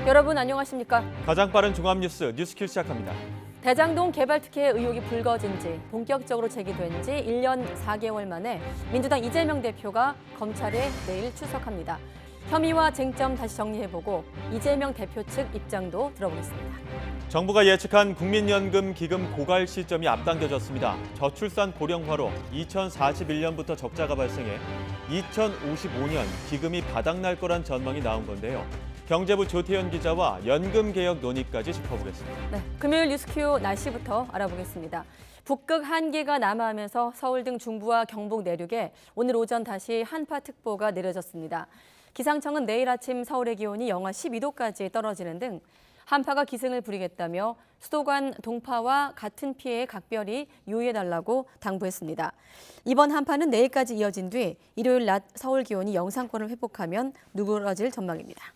여러분 안녕하십니까? 가장 빠른 종합뉴스 뉴스킬 시작합니다. 대장동 개발 특혜 의혹이 불거진 지 본격적으로 제기된 지 1년 4개월 만에 민주당 이재명 대표가 검찰에 내일 출석합니다. 혐의와 쟁점 다시 정리해보고 이재명 대표 측 입장도 들어보겠습니다. 정부가 예측한 국민연금 기금 고갈 시점이 앞당겨졌습니다. 저출산 고령화로 2041년부터 적자가 발생해 2055년 기금이 바닥날 거란 전망이 나온 건데요. 경제부 조태현 기자와 연금 개혁 논의까지 짚어보겠습니다. 네, 금요일 뉴스큐 날씨부터 알아보겠습니다. 북극 한기가 남하하면서 서울 등 중부와 경북 내륙에 오늘 오전 다시 한파특보가 내려졌습니다. 기상청은 내일 아침 서울의 기온이 영하 12도까지 떨어지는 등 한파가 기승을 부리겠다며 수도관 동파와 같은 피해에 각별히 유의해달라고 당부했습니다. 이번 한파는 내일까지 이어진 뒤 일요일 낮 서울 기온이 영상권을 회복하면 누그러질 전망입니다.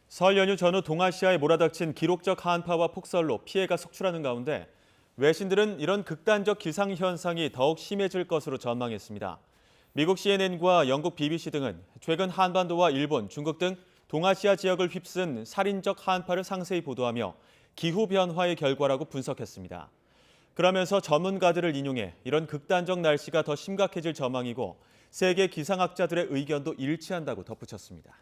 설 연휴 전후 동아시아에 몰아닥친 기록적 한파와 폭설로 피해가 속출하는 가운데 외신들은 이런 극단적 기상현상이 더욱 심해질 것으로 전망했습니다. 미국 CNN과 영국 BBC 등은 최근 한반도와 일본, 중국 등 동아시아 지역을 휩쓴 살인적 한파를 상세히 보도하며 기후변화의 결과라고 분석했습니다. 그러면서 전문가들을 인용해 이런 극단적 날씨가 더 심각해질 전망이고 세계 기상학자들의 의견도 일치한다고 덧붙였습니다.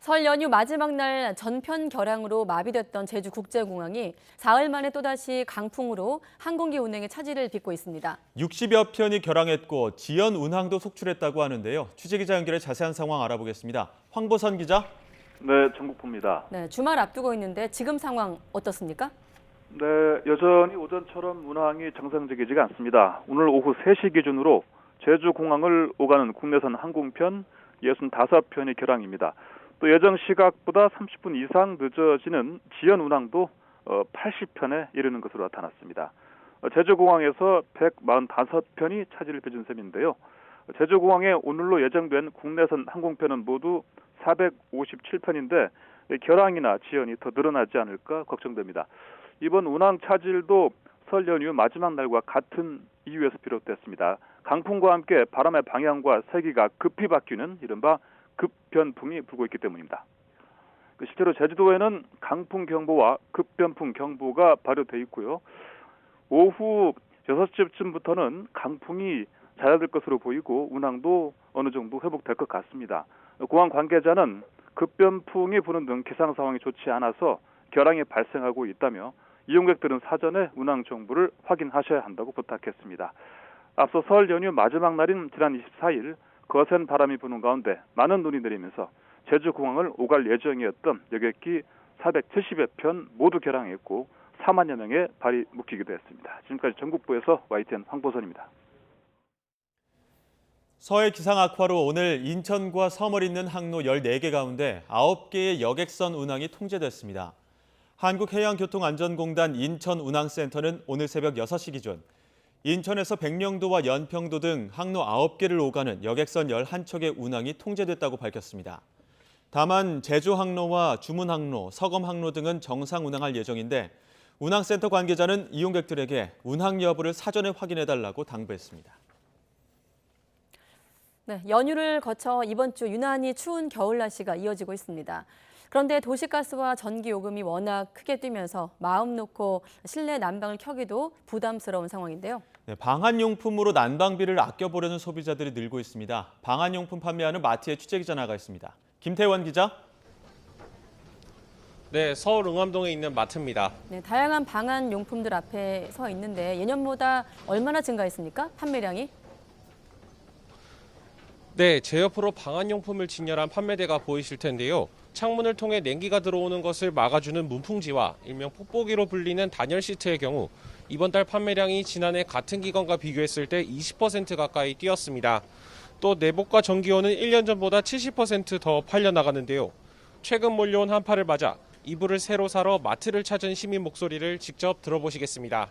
설 연휴 마지막 날 전편 결항으로 마비됐던 제주국제공항이 사흘 만에 또다시 강풍으로 항공기 운행에 차질을 빚고 있습니다. 60여 편이 결항했고 지연 운항도 속출했다고 하는데요. 취재기자 연결해 자세한 상황 알아보겠습니다. 황보선 기자. 네, 전국부입니다. 네, 주말 앞두고 있는데 지금 상황 어떻습니까? 네, 여전히 오전처럼 운항이 정상적이지가 않습니다. 오늘 오후 3시 기준으로 제주공항을 오가는 국내선 항공편 65편이 결항입니다. 또 예정 시각보다 30분 이상 늦어지는 지연 운항도 80편에 이르는 것으로 나타났습니다. 제주공항에서 145편이 차질을 빚은 셈인데요. 제주공항에 오늘로 예정된 국내선 항공편은 모두 457편인데 결항이나 지연이 더 늘어나지 않을까 걱정됩니다. 이번 운항 차질도 설 연휴 마지막 날과 같은 이유에서 비롯됐습니다. 강풍과 함께 바람의 방향과 세기가 급히 바뀌는 이른바 급변풍이 불고 있기 때문입니다. 실제로 제주도에는 강풍경보와 급변풍 경보가 발효돼 있고요. 오후 6시쯤부터는 강풍이 잦아들 것으로 보이고 운항도 어느 정도 회복될 것 같습니다. 공항 관계자는 급변풍이 부는 등 기상 상황이 좋지 않아서 결항이 발생하고 있다며 이용객들은 사전에 운항 정보를 확인하셔야 한다고 부탁했습니다. 앞서 설 연휴 마지막 날인 지난 24일 거센 바람이 부는 가운데 많은 눈이 내리면서 제주공항을 오갈 예정이었던 여객기 470여 편 모두 결항했고 4만여 명의 발이 묶이기도 했습니다. 지금까지 전국부에서 YTN 황보선입니다. 서해 기상 악화로 오늘 인천과 섬을 잇는 항로 14개 가운데 9개의 여객선 운항이 통제됐습니다. 한국해양교통안전공단 인천운항센터는 오늘 새벽 6시 기준 인천에서 백령도와 연평도 등 항로 9개를 오가는 여객선 11척의 운항이 통제됐다고 밝혔습니다. 다만 제주 항로와 주문 항로, 서검 항로 등은 정상 운항할 예정인데 운항센터 관계자는 이용객들에게 운항 여부를 사전에 확인해달라고 당부했습니다. 네, 연휴를 거쳐 이번 주 유난히 추운 겨울 날씨가 이어지고 있습니다. 그런데 도시가스와 전기요금이 워낙 크게 뛰면서 마음 놓고 실내 난방을 켜기도 부담스러운 상황인데요. 네, 방한용품으로 난방비를 아껴보려는 소비자들이 늘고 있습니다. 방한용품 판매하는 마트에 취재기자 나가 있습니다. 김태원 기자. 네, 서울 응암동에 있는 마트입니다. 네, 다양한 방한용품들 앞에 서 있는데 예년보다 얼마나 증가했습니까? 판매량이? 네, 제 옆으로 방한용품을 진열한 판매대가 보이실 텐데요. 창문을 통해 냉기가 들어오는 것을 막아주는 문풍지와 일명 뽁뽁이로 불리는 단열 시트의 경우 이번 달 판매량이 지난해 같은 기간과 비교했을 때 20% 가까이 뛰었습니다. 또 내복과 전기요는 1년 전보다 70% 더 팔려나가는데요. 최근 몰려온 한파를 맞아 이불을 새로 사러 마트를 찾은 시민 목소리를 직접 들어보시겠습니다.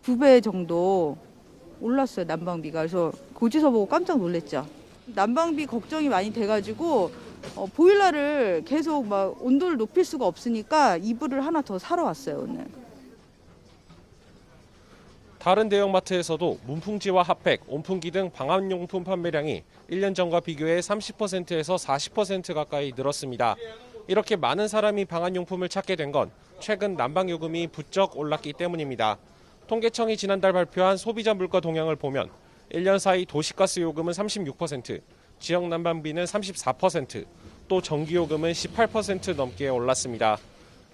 2배 정도 올랐어요, 난방비가. 그래서 고지서 보고 깜짝 놀랐죠. 난방비 걱정이 많이 돼가지고 보일러를 계속 막 온도를 높일 수가 없으니까 이불을 하나 더 사러 왔어요, 오늘. 다른 대형마트에서도 문풍지와 핫팩, 온풍기 등 방한용품 판매량이 1년 전과 비교해 30%에서 40% 가까이 늘었습니다. 이렇게 많은 사람이 방한용품을 찾게 된 건 최근 난방요금이 부쩍 올랐기 때문입니다. 통계청이 지난달 발표한 소비자 물가 동향을 보면 1년 사이 도시가스 요금은 36%, 지역 난방비는 34%, 또 전기요금은 18% 넘게 올랐습니다.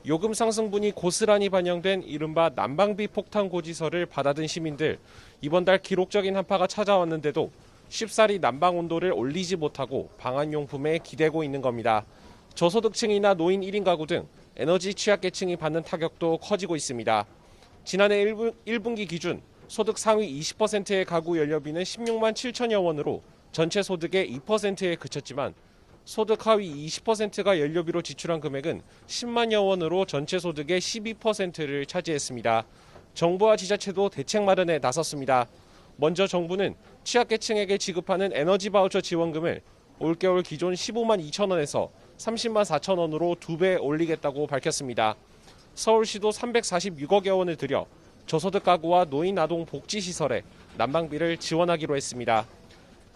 요금 상승분이 고스란히 반영된 이른바 난방비 폭탄 고지서를 받아든 시민들, 이번 달 기록적인 한파가 찾아왔는데도 쉽사리 난방 온도를 올리지 못하고 방한용품에 기대고 있는 겁니다. 저소득층이나 노인 1인 가구 등 에너지 취약계층이 받는 타격도 커지고 있습니다. 지난해 1분기 기준 소득 상위 20%의 가구 연료비는 16만 7천여 원으로 전체 소득의 2%에 그쳤지만 소득 하위 20%가 연료비로 지출한 금액은 10만여 원으로 전체 소득의 12%를 차지했습니다. 정부와 지자체도 대책 마련에 나섰습니다. 먼저 정부는 취약계층에게 지급하는 에너지 바우처 지원금을 올겨울 기존 15만 2천 원에서 30만 4천 원으로 2배 올리겠다고 밝혔습니다. 서울시도 346억여 원을 들여 저소득 가구와 노인 아동 복지시설에 난방비를 지원하기로 했습니다.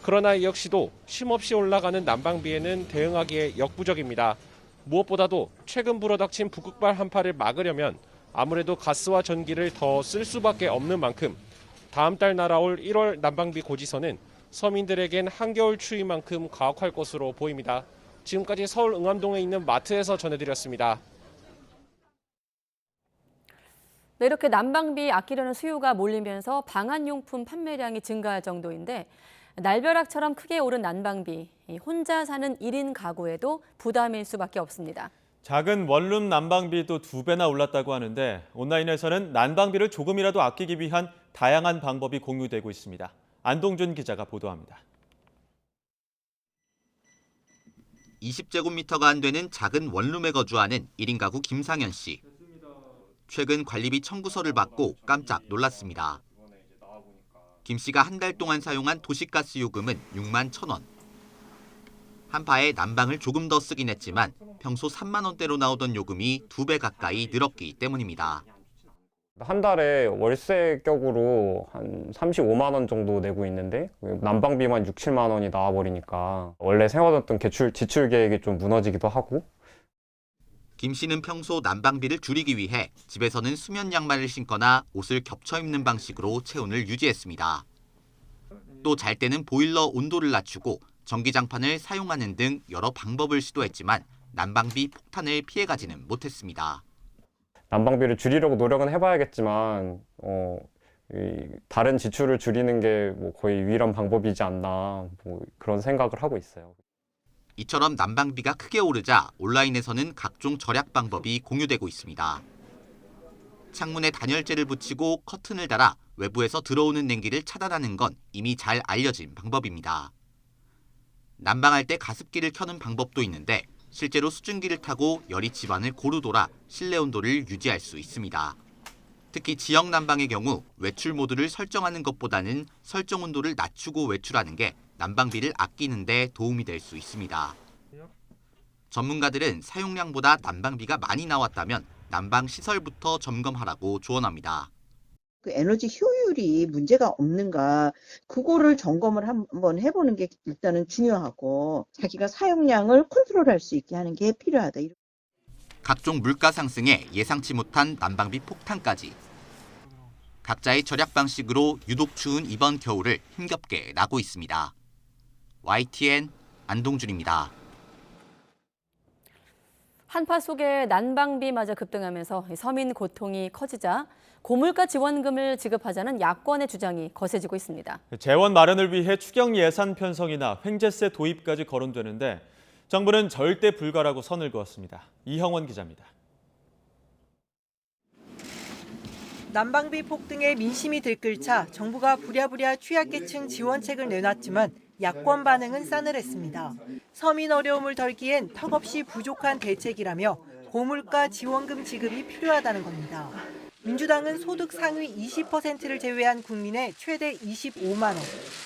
그러나 이 역시도 쉼없이 올라가는 난방비에는 대응하기에 역부족입니다. 무엇보다도 최근 불어닥친 북극발 한파를 막으려면 아무래도 가스와 전기를 더 쓸 수밖에 없는 만큼 다음 달 날아올 1월 난방비 고지서는 서민들에겐 한겨울 추위만큼 가혹할 것으로 보입니다. 지금까지 서울 응암동에 있는 마트에서 전해드렸습니다. 네, 이렇게 난방비 아끼려는 수요가 몰리면서 방한용품 판매량이 증가할 정도인데 날벼락처럼 크게 오른 난방비, 혼자 사는 1인 가구에도 부담일 수밖에 없습니다. 작은 원룸 난방비도 2배나 올랐다고 하는데 온라인에서는 난방비를 조금이라도 아끼기 위한 다양한 방법이 공유되고 있습니다. 안동준 기자가 보도합니다. 20제곱미터가 안 되는 작은 원룸에 거주하는 1인 가구 김상현 씨. 최근 관리비 청구서를 받고 깜짝 놀랐습니다. 김 씨가 한 달 동안 사용한 도시가스 요금은 6만 1,000원. 한파에 난방을 조금 더 쓰긴 했지만 평소 3만 원대로 나오던 요금이 2배 가까이 늘었기 때문입니다. 한 달에 월세 격으로 한 35만 원 정도 내고 있는데 난방비만 6, 7만 원이 나와버리니까 원래 세워뒀던 지출 계획이 좀 무너지기도 하고. 김 씨는 평소 난방비를 줄이기 위해 집에서는 수면 양말을 신거나 옷을 겹쳐 입는 방식으로 체온을 유지했습니다. 또 잘 때는 보일러 온도를 낮추고 전기장판을 사용하는 등 여러 방법을 시도했지만 난방비 폭탄을 피해가지는 못했습니다. 난방비를 줄이려고 노력은 해봐야겠지만 다른 지출을 줄이는 게 뭐 거의 유일한 방법이지 않나 그런 생각을 하고 있어요. 이처럼 난방비가 크게 오르자 온라인에서는 각종 절약 방법이 공유되고 있습니다. 창문에 단열재를 붙이고 커튼을 달아 외부에서 들어오는 냉기를 차단하는 건 이미 잘 알려진 방법입니다. 난방할 때 가습기를 켜는 방법도 있는데 실제로 수증기를 타고 열이 집안을 고루 돌아 실내 온도를 유지할 수 있습니다. 특히 지역 난방의 경우 외출 모드를 설정하는 것보다는 설정 온도를 낮추고 외출하는 게 난방비를 아끼는 데 도움이 될 수 있습니다. 전문가들은 사용량보다 난방비가 많이 나왔다면 난방 시설부터 점검하라고 조언합니다. 그 에너지 효율이 문제가 없는가 그거를 점검을 한번 해보는 게 일단은 중요하고 자기가 사용량을 컨트롤할 수 있게 하는 게 필요하다. 각종 물가 상승에 예상치 못한 난방비 폭탄까지. 각자의 절약 방식으로 유독 추운 이번 겨울을 힘겹게 나고 있습니다. YTN 안동준입니다. 한파 속에 난방비마저 급등하면서 서민 고통이 커지자 고물가 지원금을 지급하자는 야권의 주장이 거세지고 있습니다. 재원 마련을 위해 추경 예산 편성이나 횡재세 도입까지 거론되는데 정부는 절대 불가라고 선을 그었습니다. 이형원 기자입니다. 난방비 폭등에 민심이 들끓자 정부가 부랴부랴 취약계층 지원책을 내놨지만 야권 반응은 싸늘했습니다. 서민 어려움을 덜기엔 턱없이 부족한 대책이라며 고물가 지원금 지급이 필요하다는 겁니다. 민주당은 소득 상위 20%를 제외한 국민의 최대 25만 원,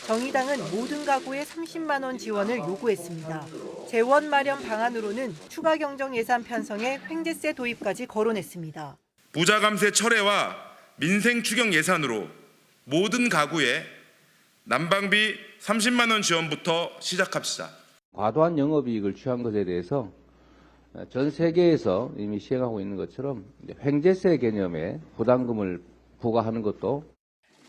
정의당은 모든 가구에 30만 원 지원을 요구했습니다. 재원 마련 방안으로는 추가 경정 예산 편성에 횡재세 도입까지 거론했습니다. 부자 감세 철회와 민생 추경 예산으로 모든 가구에 난방비 30만 원 지원부터 시작합시다. 과도한 영업이익을 취한 것에 대해서 전 세계에서 이미 시행하고 있는 것처럼 횡재세 개념의 부담금을 부과하는 것도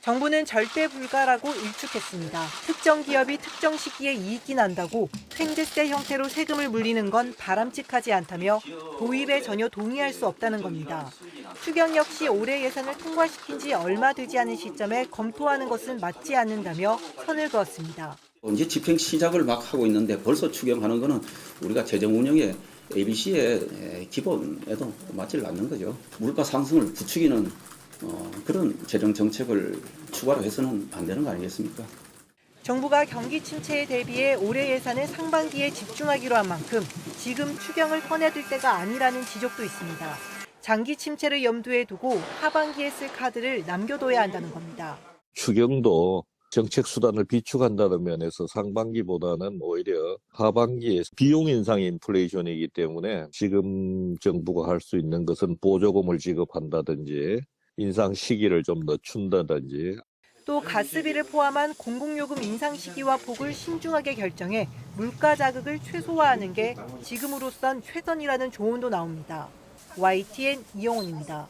정부는 절대 불가라고 일축했습니다. 특정 기업이 특정 시기에 이익이 난다고 횡재세 형태로 세금을 물리는 건 바람직하지 않다며 도입에 전혀 동의할 수 없다는 겁니다. 추경 역시 올해 예산을 통과시킨 지 얼마 되지 않은 시점에 검토하는 것은 맞지 않는다며 선을 그었습니다. 이제 집행 시작을 막 하고 있는데 벌써 추경하는 거는 우리가 재정 운영의 ABC의 기본에도 맞지 않는 거죠. 물가 상승을 부추기는 그런 재정 정책을 추가로 해서는 안 되는 거 아니겠습니까? 정부가 경기 침체에 대비해 올해 예산을 상반기에 집중하기로 한 만큼 지금 추경을 꺼내들 때가 아니라는 지적도 있습니다. 장기 침체를 염두에 두고 하반기에 쓸 카드를 남겨둬야 한다는 겁니다. 추경도 정책 수단을 비축한다는 면에서 상반기보다는 오히려 하반기에 비용 인상 인플레이션이기 때문에 지금 정부가 할 수 있는 것은 보조금을 지급한다든지 인상 시기를 좀 늦춘다든지. 또 가스비를 포함한 공공요금 인상 시기와 폭을 신중하게 결정해 물가 자극을 최소화하는 게 지금으로선 최선이라는 조언도 나옵니다. YTN 이영훈입니다.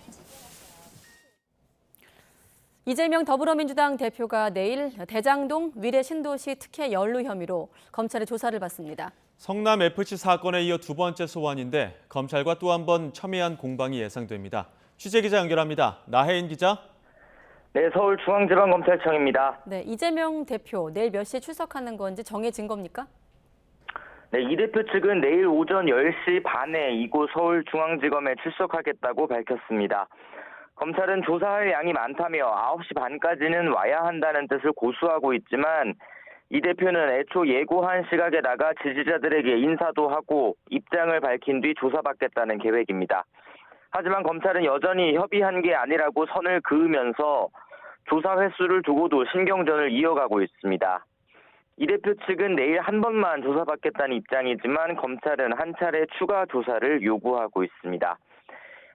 이재명 더불어민주당 대표가 내일 대장동 위례 신도시 특혜 연루 혐의로 검찰의 조사를 받습니다. 성남FC 사건에 이어 두 번째 소환인데 검찰과 또 한 번 첨예한 공방이 예상됩니다. 취재기자 연결합니다. 나혜인 기자. 네, 서울중앙지방검찰청입니다. 네, 이재명 대표 내일 몇 시에 출석하는 건지 정해진 겁니까? 네, 이 대표 측은 내일 오전 10시 반에 이곳 서울중앙지검에 출석하겠다고 밝혔습니다. 검찰은 조사할 양이 많다며 9시 반까지는 와야 한다는 뜻을 고수하고 있지만 이 대표는 애초 예고한 시각에다가 지지자들에게 인사도 하고 입장을 밝힌 뒤 조사받겠다는 계획입니다. 하지만 검찰은 여전히 협의한 게 아니라고 선을 그으면서 조사 횟수를 두고도 신경전을 이어가고 있습니다. 이 대표 측은 내일 한 번만 조사받겠다는 입장이지만 검찰은 한 차례 추가 조사를 요구하고 있습니다.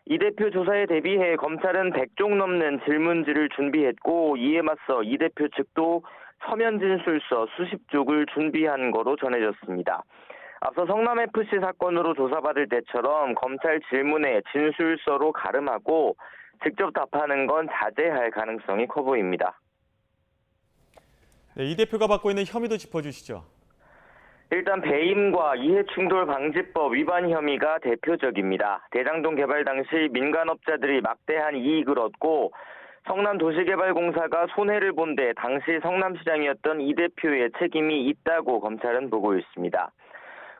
이 대표 조사에 대비해 검찰은 100종 넘는 질문지를 준비했고 이에 맞서 이 대표 측도 서면 진술서 수십 쪽을 준비한 거로 전해졌습니다. 앞서 성남FC 사건으로 조사받을 때처럼 검찰 질문에 진술서로 가름하고 직접 답하는 건 자제할 가능성이 커 보입니다. 네, 이 대표가 받고 있는 혐의도 짚어주시죠. 일단 배임과 이해충돌방지법 위반 혐의가 대표적입니다. 대장동 개발 당시 민간업자들이 막대한 이익을 얻고 성남도시개발공사가 손해를 본 데 당시 성남시장이었던 이 대표의 책임이 있다고 검찰은 보고 있습니다.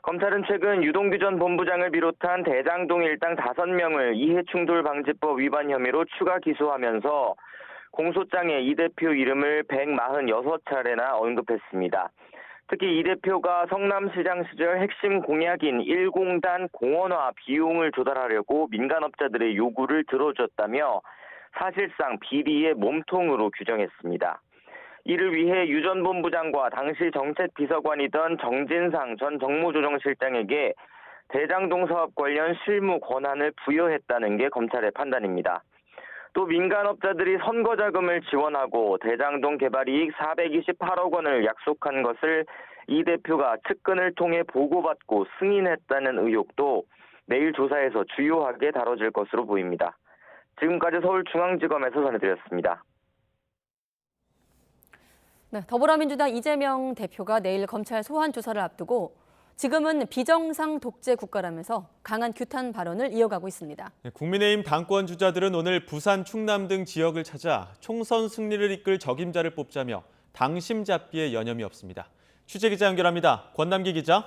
검찰은 최근 유동규 전 본부장을 비롯한 대장동 일당 5명을 이해충돌방지법 위반 혐의로 추가 기소하면서 공소장에 이 대표 이름을 146차례나 언급했습니다. 특히 이 대표가 성남시장 시절 핵심 공약인 1공단 공원화 비용을 조달하려고 민간업자들의 요구를 들어줬다며 사실상 비리의 몸통으로 규정했습니다. 이를 위해 유 전 본부장과 당시 정책비서관이던 정진상 전 정무조정실장에게 대장동 사업 관련 실무 권한을 부여했다는 게 검찰의 판단입니다. 또 민간업자들이 선거자금을 지원하고 대장동 개발 이익 428억 원을 약속한 것을 이 대표가 측근을 통해 보고받고 승인했다는 의혹도 내일 조사에서 주요하게 다뤄질 것으로 보입니다. 지금까지 서울중앙지검에서 전해드렸습니다. 네, 더불어민주당 이재명 대표가 내일 검찰 소환 조사를 앞두고 지금은 비정상 독재 국가라면서 강한 규탄 발언을 이어가고 있습니다. 네, 국민의힘 당권 주자들은 오늘 부산, 충남 등 지역을 찾아 총선 승리를 이끌 적임자를 뽑자며 당심 잡기에 여념이 없습니다. 취재기자 연결합니다. 권남기 기자.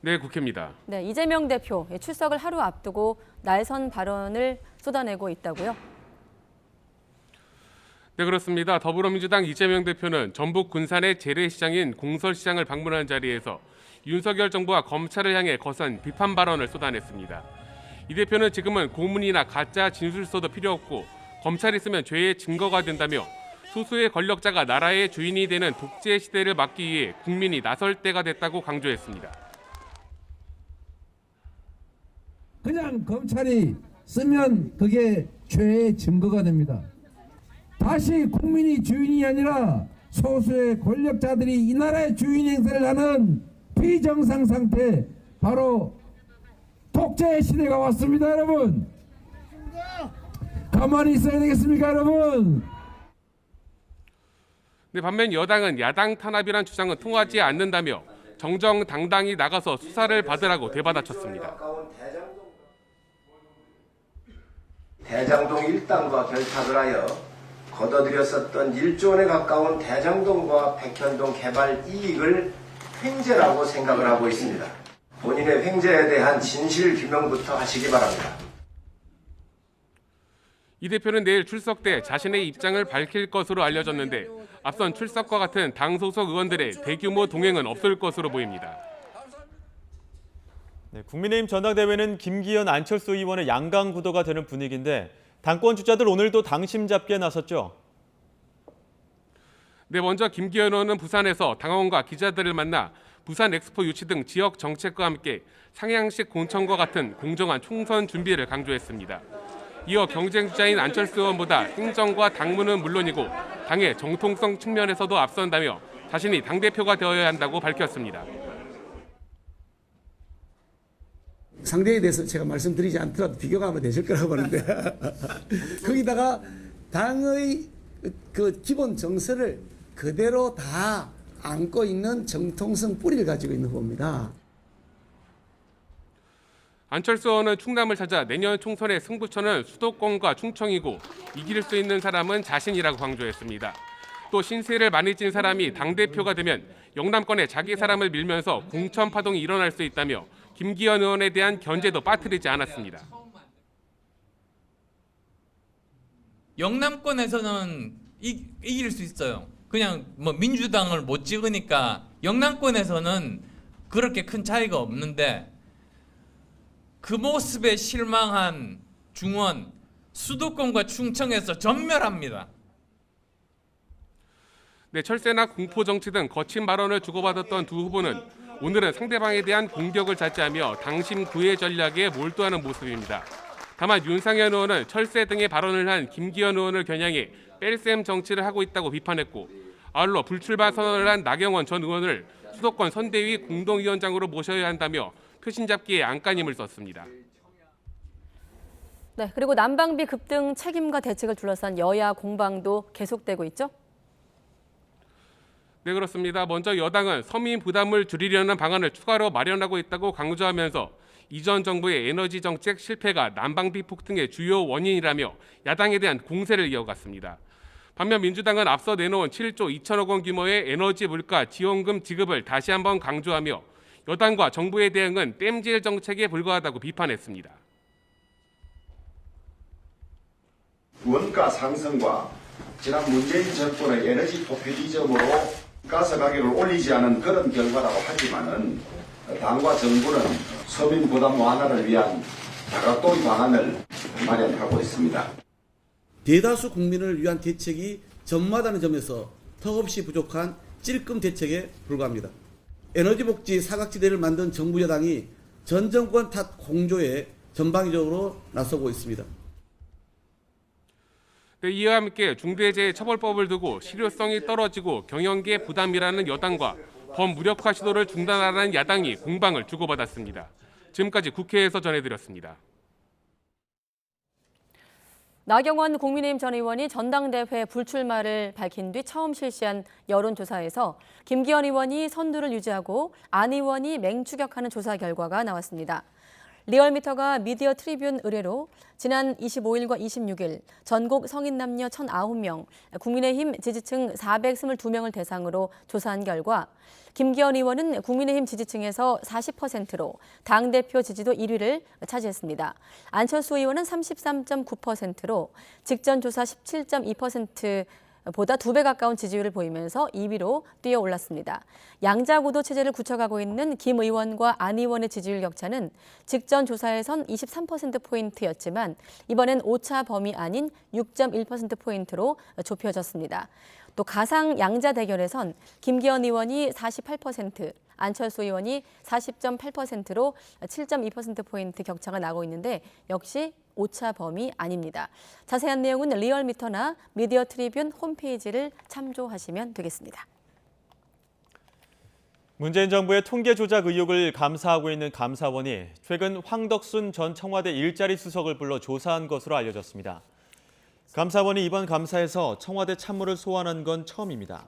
네, 국회입니다. 네, 이재명 대표 출석을 하루 앞두고 날선 발언을 쏟아내고 있다고요? 네, 그렇습니다. 더불어민주당 이재명 대표는 전북 군산의 재래시장인 공설시장을 방문한 자리에서 윤석열 정부와 검찰을 향해 거센 비판 발언을 쏟아냈습니다. 이 대표는 지금은 고문이나 가짜 진술서도 필요 없고 검찰이 있으면 죄의 증거가 된다며 소수의 권력자가 나라의 주인이 되는 독재 시대를 막기 위해 국민이 나설 때가 됐다고 강조했습니다. 그냥 검찰이 쓰면 그게 죄의 증거가 됩니다. 다시 국민이 주인이 아니라 소수의 권력자들이 이 나라의 주인 행세를 하는 비정상 상태, 바로 독재의 시대가 왔습니다, 여러분. 가만히 있어야 되겠습니까, 여러분? 네, 반면 여당은 야당 탄압이란 주장은 통하지 않는다며 정정당당히 나가서 수사를 받으라고 되받아쳤습니다. 대장동 일당과 결탁을 하여 거둬들였었던 1조 원에 가까운 대장동과 백현동 개발 이익을 횡재라고 생각을 하고 있습니다. 본인의 횡재에 대한 진실 규명부터 하시기 바랍니다. 이 대표는 내일 출석 때 자신의 입장을 밝힐 것으로 알려졌는데 앞선 출석과 같은 당 소속 의원들의 대규모 동행은 없을 것으로 보입니다. 네, 국민의힘 전당대회는 김기현, 안철수 의원의 양강 구도가 되는 분위기인데 당권 주자들 오늘도 당심 잡기에 나섰죠. 네, 먼저 김기현 의원은 부산에서 당원과 기자들을 만나 부산 엑스포 유치 등 지역 정책과 함께 상향식 공천과 같은 공정한 총선 준비를 강조했습니다. 이어 경쟁 주자인 안철수 의원보다 행정과 당무는 물론이고 당의 정통성 측면에서도 앞선다며 자신이 당대표가 되어야 한다고 밝혔습니다. 상대에 대해서 제가 말씀드리지 않더라도 비교가 아마 되실 거라고 보는데 거기다가 당의 그 기본 정서를 그대로 다 안고 있는 정통성 뿌리를 가지고 있는 겁니다. 안철수 의원은 충남을 찾아 내년 총선의 승부처는 수도권과 충청이고 이길 수 있는 사람은 자신이라고 강조했습니다. 또 신세를 많이 찐 사람이 당대표가 되면 영남권에 자기 사람을 밀면서 공천 파동이 일어날 수 있다며 김기현 의원에 대한 견제도 빠뜨리지 않았습니다. 영남권에서는 이길 수 있어요. 그냥 뭐 민주당을 못 찍으니까 영남권에서는 그렇게 큰 차이가 없는데 그 모습에 실망한 중원, 수도권과 충청에서 전멸합니다. 네, 철새나 공포정치 등 거친 발언을 주고받았던 두 후보는 오늘은 상대방에 대한 공격을 자제하며 당심 구애 전략에 몰두하는 모습입니다. 다만 윤상현 의원은 철새 등의 발언을 한 김기현 의원을 겨냥해 뺄셈 정치를 하고 있다고 비판했고 아울러 불출마 선언을 한 나경원 전 의원을 수도권 선대위 공동위원장으로 모셔야 한다며 표신 잡기에 안간힘을 썼습니다. 네, 그리고 난방비 급등 책임과 대책을 둘러싼 여야 공방도 계속되고 있죠? 네, 그렇습니다. 먼저 여당은 서민 부담을 줄이려는 방안을 추가로 마련하고 있다고 강조하면서 이전 정부의 에너지 정책 실패가 난방비 폭등의 주요 원인이라며 야당에 대한 공세를 이어갔습니다. 반면 민주당은 앞서 내놓은 7조 2천억 원 규모의 에너지 물가 지원금 지급을 다시 한번 강조하며 여당과 정부의 대응은 땜질 정책에 불과하다고 비판했습니다. 원가 상승과 지난 문재인 정권의 에너지 포퓰리즘으로 가스 가격을 올리지 않은 그런 결과라고 하지만은 당과 정부는 서민 부담 완화를 위한 다각도의 방안을 마련하고 있습니다. 대다수 국민을 위한 대책이 전무하다는 점에서 턱없이 부족한 찔끔 대책에 불과합니다. 에너지 복지 사각지대를 만든 정부 여당이 전 정권 탓 공조에 전방위적으로 나서고 있습니다. 네, 이와 함께 중대재해처벌법을 두고 실효성이 떨어지고 경영계 부담이라는 여당과 범무력화 시도를 중단하라는 야당이 공방을 주고받았습니다. 지금까지 국회에서 전해드렸습니다. 나경원 국민의힘 전 의원이 전당대회 불출마를 밝힌 뒤 처음 실시한 여론조사에서 김기현 의원이 선두를 유지하고 안 의원이 맹추격하는 조사 결과가 나왔습니다. 리얼미터가 미디어 트리뷴 의뢰로 지난 25일과 26일 전국 성인 남녀 1,009명, 국민의힘 지지층 422명을 대상으로 조사한 결과 김기현 의원은 국민의힘 지지층에서 40%로 당대표 지지도 1위를 차지했습니다. 안철수 의원은 33.9%로 직전 조사 17.2%보다 2배 가까운 지지율을 보이면서 2위로 뛰어 올랐습니다. 양자구도 체제를 굳혀가고 있는 김 의원과 안 의원의 지지율 격차는 직전 조사에선 23%포인트였지만 이번엔 오차 범위 아닌 6.1%포인트로 좁혀졌습니다. 또 가상 양자 대결에선 김기현 의원이 48%, 안철수 의원이 40.8%로 7.2%포인트 격차가 나고 있는데 역시 오차 범위 아닙니다. 자세한 내용은 리얼미터나 미디어 트리뷴 홈페이지를 참조하시면 되겠습니다. 문재인 정부의 통계 조작 의혹을 감사하고 있는 감사원이 최근 황덕순 전 청와대 일자리 수석을 불러 조사한 것으로 알려졌습니다. 감사원이 이번 감사에서 청와대 참모를 소환한 건 처음입니다.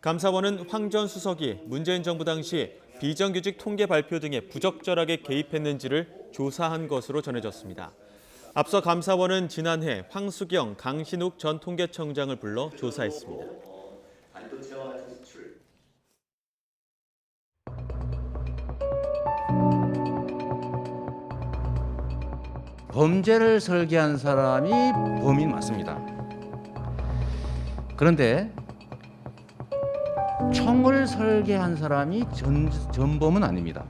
감사원은 황 전 수석이 문재인 정부 당시 비정규직 통계 발표 등에 부적절하게 개입했는지를 조사한 것으로 전해졌습니다. 앞서 감사원은 지난해 황수경, 강신욱 전 통계청장을 불러 조사했습니다. 범죄를 설계한 사람이 범인 맞습니다. 그런데 총을 설계한 사람이 전범은 아닙니다.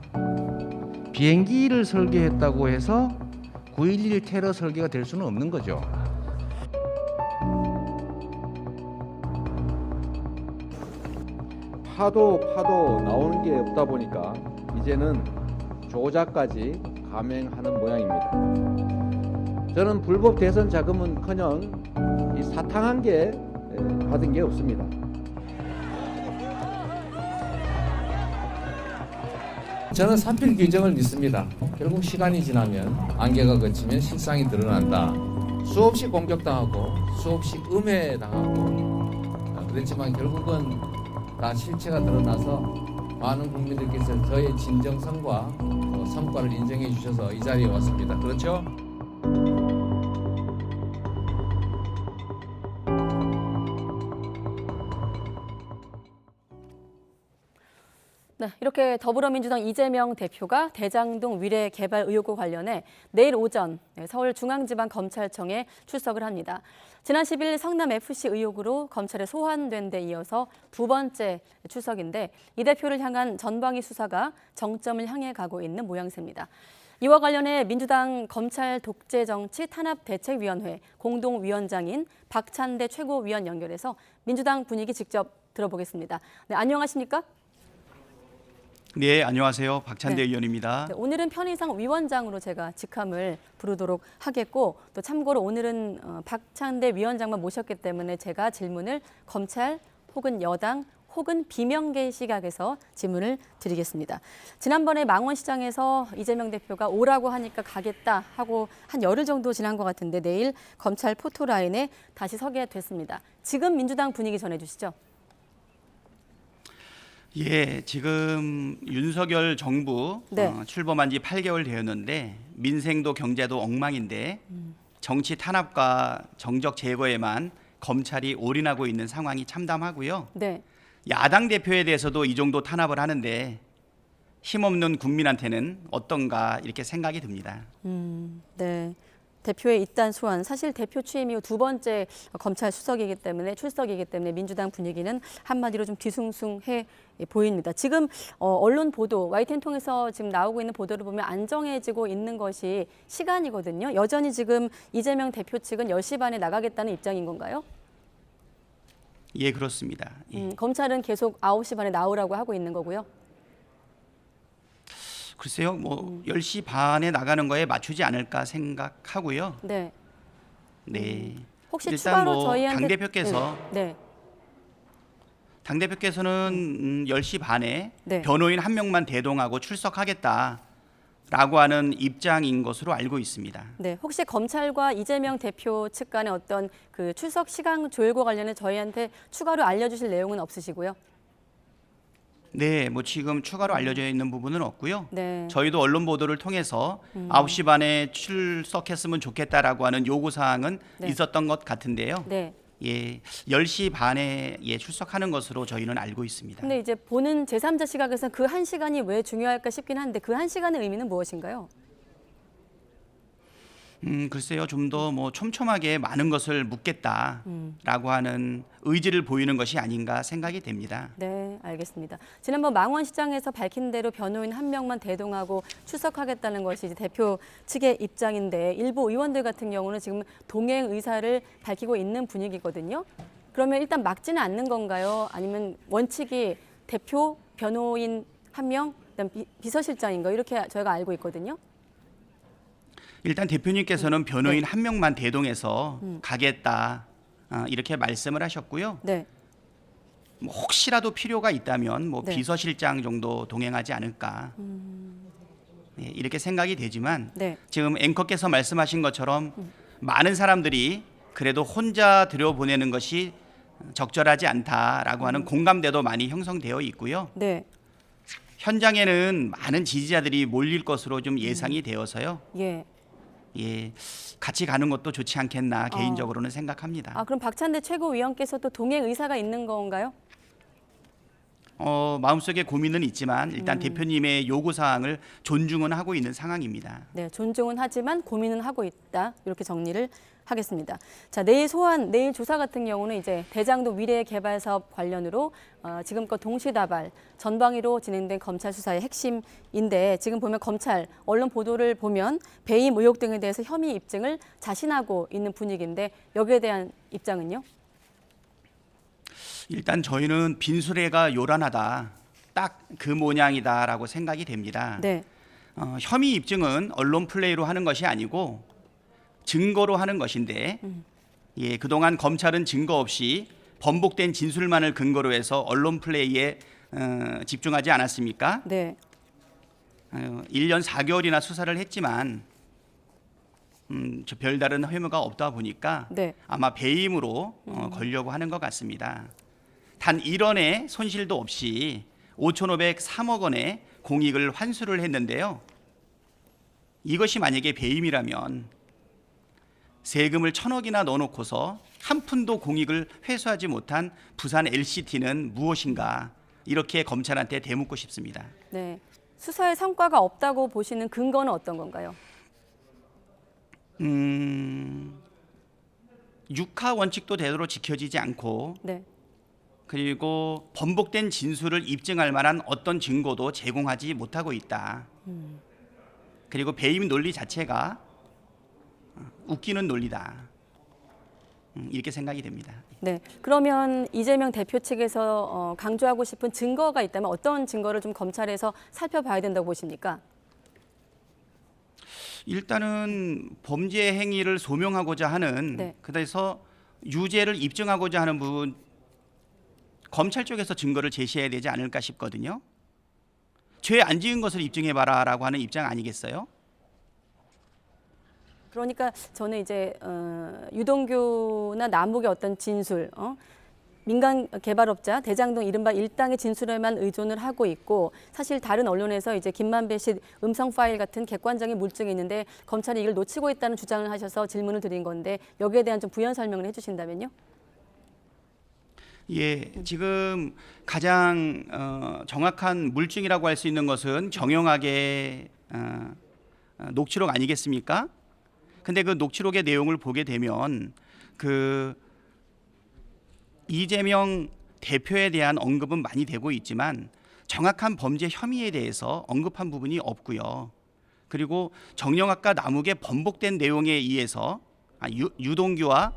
비행기를 설계했다고 해서 9.11 테러 설계가 될 수는 없는 거죠. 파도 나오는 게 없다 보니까 이제는 조작까지 감행하는 모양입니다. 저는 불법 대선 자금은커녕 이 사탕한 게 받은 게 없습니다. 저는 사필 규정을 믿습니다. 결국 시간이 지나면 안개가 걷히면 실상이 드러난다. 수없이 공격당하고 수없이 음해당하고 그렇지만 결국은 다 실체가 드러나서 많은 국민들께서 저의 진정성과 성과를 인정해 주셔서 이 자리에 왔습니다. 그렇죠? 네, 이렇게 더불어민주당 이재명 대표가 대장동 위례 개발 의혹과 관련해 내일 오전 서울중앙지방검찰청에 출석을 합니다. 지난 10일 성남FC 의혹으로 검찰에 소환된 데 이어서 두 번째 출석인데 이 대표를 향한 전방위 수사가 정점을 향해 가고 있는 모양새입니다. 이와 관련해 민주당 검찰 독재정치 탄압대책위원회 공동위원장인 박찬대 최고위원 연결해서 민주당 분위기 직접 들어보겠습니다. 네, 안녕하십니까? 네, 안녕하세요. 박찬대 의원입니다. 네, 오늘은 편의상 위원장으로 제가 직함을 부르도록 하겠고 또 참고로 오늘은 박찬대 위원장만 모셨기 때문에 제가 질문을 검찰 혹은 여당 혹은 비명계 시각에서 질문을 드리겠습니다. 지난번에 망원시장에서 이재명 대표가 오라고 하니까 가겠다 하고 한 열흘 정도 지난 것 같은데 내일 검찰 포토라인에 다시 서게 됐습니다. 지금 민주당 분위기 전해주시죠. 예, 지금 윤석열 정부 네. 출범한 지 8개월 되었는데 민생도 경제도 엉망인데 정치 탄압과 정적 제거에만 검찰이 올인하고 있는 상황이 참담하고요. 네. 야당 대표에 대해서도 이 정도 탄압을 하는데 힘없는 국민한테는 어떤가 이렇게 생각이 듭니다. 네. 대표의 이딴 소환, 사실 대표 취임 이후 두 번째 검찰 출석이기 때문에 민주당 분위기는 한마디로 좀 뒤숭숭해 보입니다. 지금 언론 보도, YTN 통해서 지금 나오고 있는 보도를 보면 안정해지고 있는 것이 시간이거든요. 여전히 지금 이재명 대표 측은 10시 반에 나가겠다는 입장인 건가요? 예, 그렇습니다. 예. 검찰은 계속 9시 반에 나오라고 하고 있는 거고요. 글쎄요, 뭐 10시 반에 나가는 거에 맞추지 않을까 생각하고요. 네. 네. 혹시 일단 추가로 뭐 저희한테 당대표께서 네. 당대표께서는 10시 반에 네. 변호인 한 명만 대동하고 출석하겠다라고 하는 입장인 것으로 알고 있습니다. 네, 혹시 검찰과 이재명 대표 측 간의 어떤 그 출석 시간 조율과 관련해 저희한테 추가로 알려주실 내용은 없으시고요? 네, 뭐 지금 추가로 알려져 있는 부분은 없고요. 네. 저희도 언론 보도를 통해서 9시 반에 출석했으면 좋겠다라고 하는 요구 사항은 네. 있었던 것 같은데요. 네. 예, 10시 반에 출석하는 것으로 저희는 알고 있습니다. 근데 이제 보는 제3자 시각에서는 그 한 시간이 왜 중요할까 싶긴 한데 그 한 시간의 의미는 무엇인가요? 글쎄요, 좀 더 뭐 촘촘하게 많은 것을 묻겠다라고 하는 의지를 보이는 것이 아닌가 생각이 됩니다. 네, 알겠습니다. 지난번 망원시장에서 밝힌 대로 변호인 한 명만 대동하고 출석하겠다는 것이 이제 대표 측의 입장인데 일부 의원들 같은 경우는 지금 동행 의사를 밝히고 있는 분위기거든요. 그러면 일단 막지는 않는 건가요? 아니면 원칙이 대표 변호인 1명, 그다음 비서실장인가 이렇게 저희가 알고 있거든요. 일단 대표님께서는 변호인 한 명만 대동해서 가겠다 이렇게 말씀을 하셨고요. 네. 뭐 혹시라도 필요가 있다면 뭐 네. 비서실장 정도 동행하지 않을까 이렇게 생각이 되지만 네. 지금 앵커께서 말씀하신 것처럼 많은 사람들이 그래도 혼자 들여보내는 것이 적절하지 않다라고 하는 공감대도 많이 형성되어 있고요. 네. 현장에는 많은 지지자들이 몰릴 것으로 좀 예상이 되어서요. 예. 예, 같이 가는 것도 좋지 않겠나 개인적으로는 생각합니다. 아, 그럼 박찬대 최고위원께서도 동행 의사가 있는 건가요? 마음속에 고민은 있지만 일단 대표님의 요구 사항을 존중은 하고 있는 상황입니다. 네, 존중은 하지만 고민은 하고 있다. 이렇게 정리를 하겠습니다. 자, 내일 소환, 내일 조사 같은 경우는 이제 대장동 위례개발 사업 관련으로 지금껏 동시다발, 전방위로 진행된 검찰 수사의 핵심인데 지금 보면 검찰 언론 보도를 보면 배임 의혹 등에 대해서 혐의 입증을 자신하고 있는 분위기인데 여기에 대한 입장은요? 일단 저희는 빈수레가 요란하다. 딱 그 모양이다라고 생각이 됩니다. 네. 혐의 입증은 언론 플레이로 하는 것이 아니고 증거로 하는 것인데 예, 그동안 검찰은 증거 없이 번복된 진술만을 근거로 해서 언론 플레이에 집중하지 않았습니까? 네. 1년 4개월이나 수사를 했지만 저 별다른 혐의가 없다 보니까 네. 아마 배임으로 걸려고 하는 것 같습니다. 단 1원의 손실도 없이 5,503억 원의 공익을 환수를 했는데요. 이것이 만약에 배임이라면 세금을 1,000억이나 넣어놓고서 한 푼도 공익을 회수하지 못한 부산 LCT는 무엇인가 이렇게 검찰한테 되묻고 싶습니다. 네. 수사에 성과가 없다고 보시는 근거는 어떤 건가요? 육하 원칙도 제대로 지켜지지 않고 네. 그리고 번복된 진술을 입증할 만한 어떤 증거도 제공하지 못하고 있다. 그리고 배임 논리 자체가 웃기는 논리다. 이렇게 생각이 됩니다. 네. 그러면 이재명 대표 측에서 강조하고 싶은 증거가 있다면 어떤 증거를 좀 검찰에서 살펴봐야 된다고 보십니까? 일단은 범죄 행위를 소명하고자 하는 네. 그래서 유죄를 입증하고자 하는 부분 검찰 쪽에서 증거를 제시해야 되지 않을까 싶거든요. 죄 안 지은 것을 입증해봐라라고 하는 입장 아니겠어요? 그러니까 저는 이제 유동규나 남북의 어떤 진술, 민간 개발업자 대장동 이른바 일당의 진술에만 의존을 하고 있고 사실 다른 언론에서 이제 김만배 씨 음성 파일 같은 객관적인 물증이 있는데 검찰이 이걸 놓치고 있다는 주장을 하셔서 질문을 드린 건데 여기에 대한 좀 부연 설명을 해주신다면요? 예, 지금 가장 정확한 물증이라고 할 수 있는 것은 정영학의 녹취록 아니겠습니까? 근데 그 녹취록의 내용을 보게 되면 그 이재명 대표에 대한 언급은 많이 되고 있지만 정확한 범죄 혐의에 대해서 언급한 부분이 없고요. 그리고 정영학과 남욱의 번복된 내용에 의해서 유동규와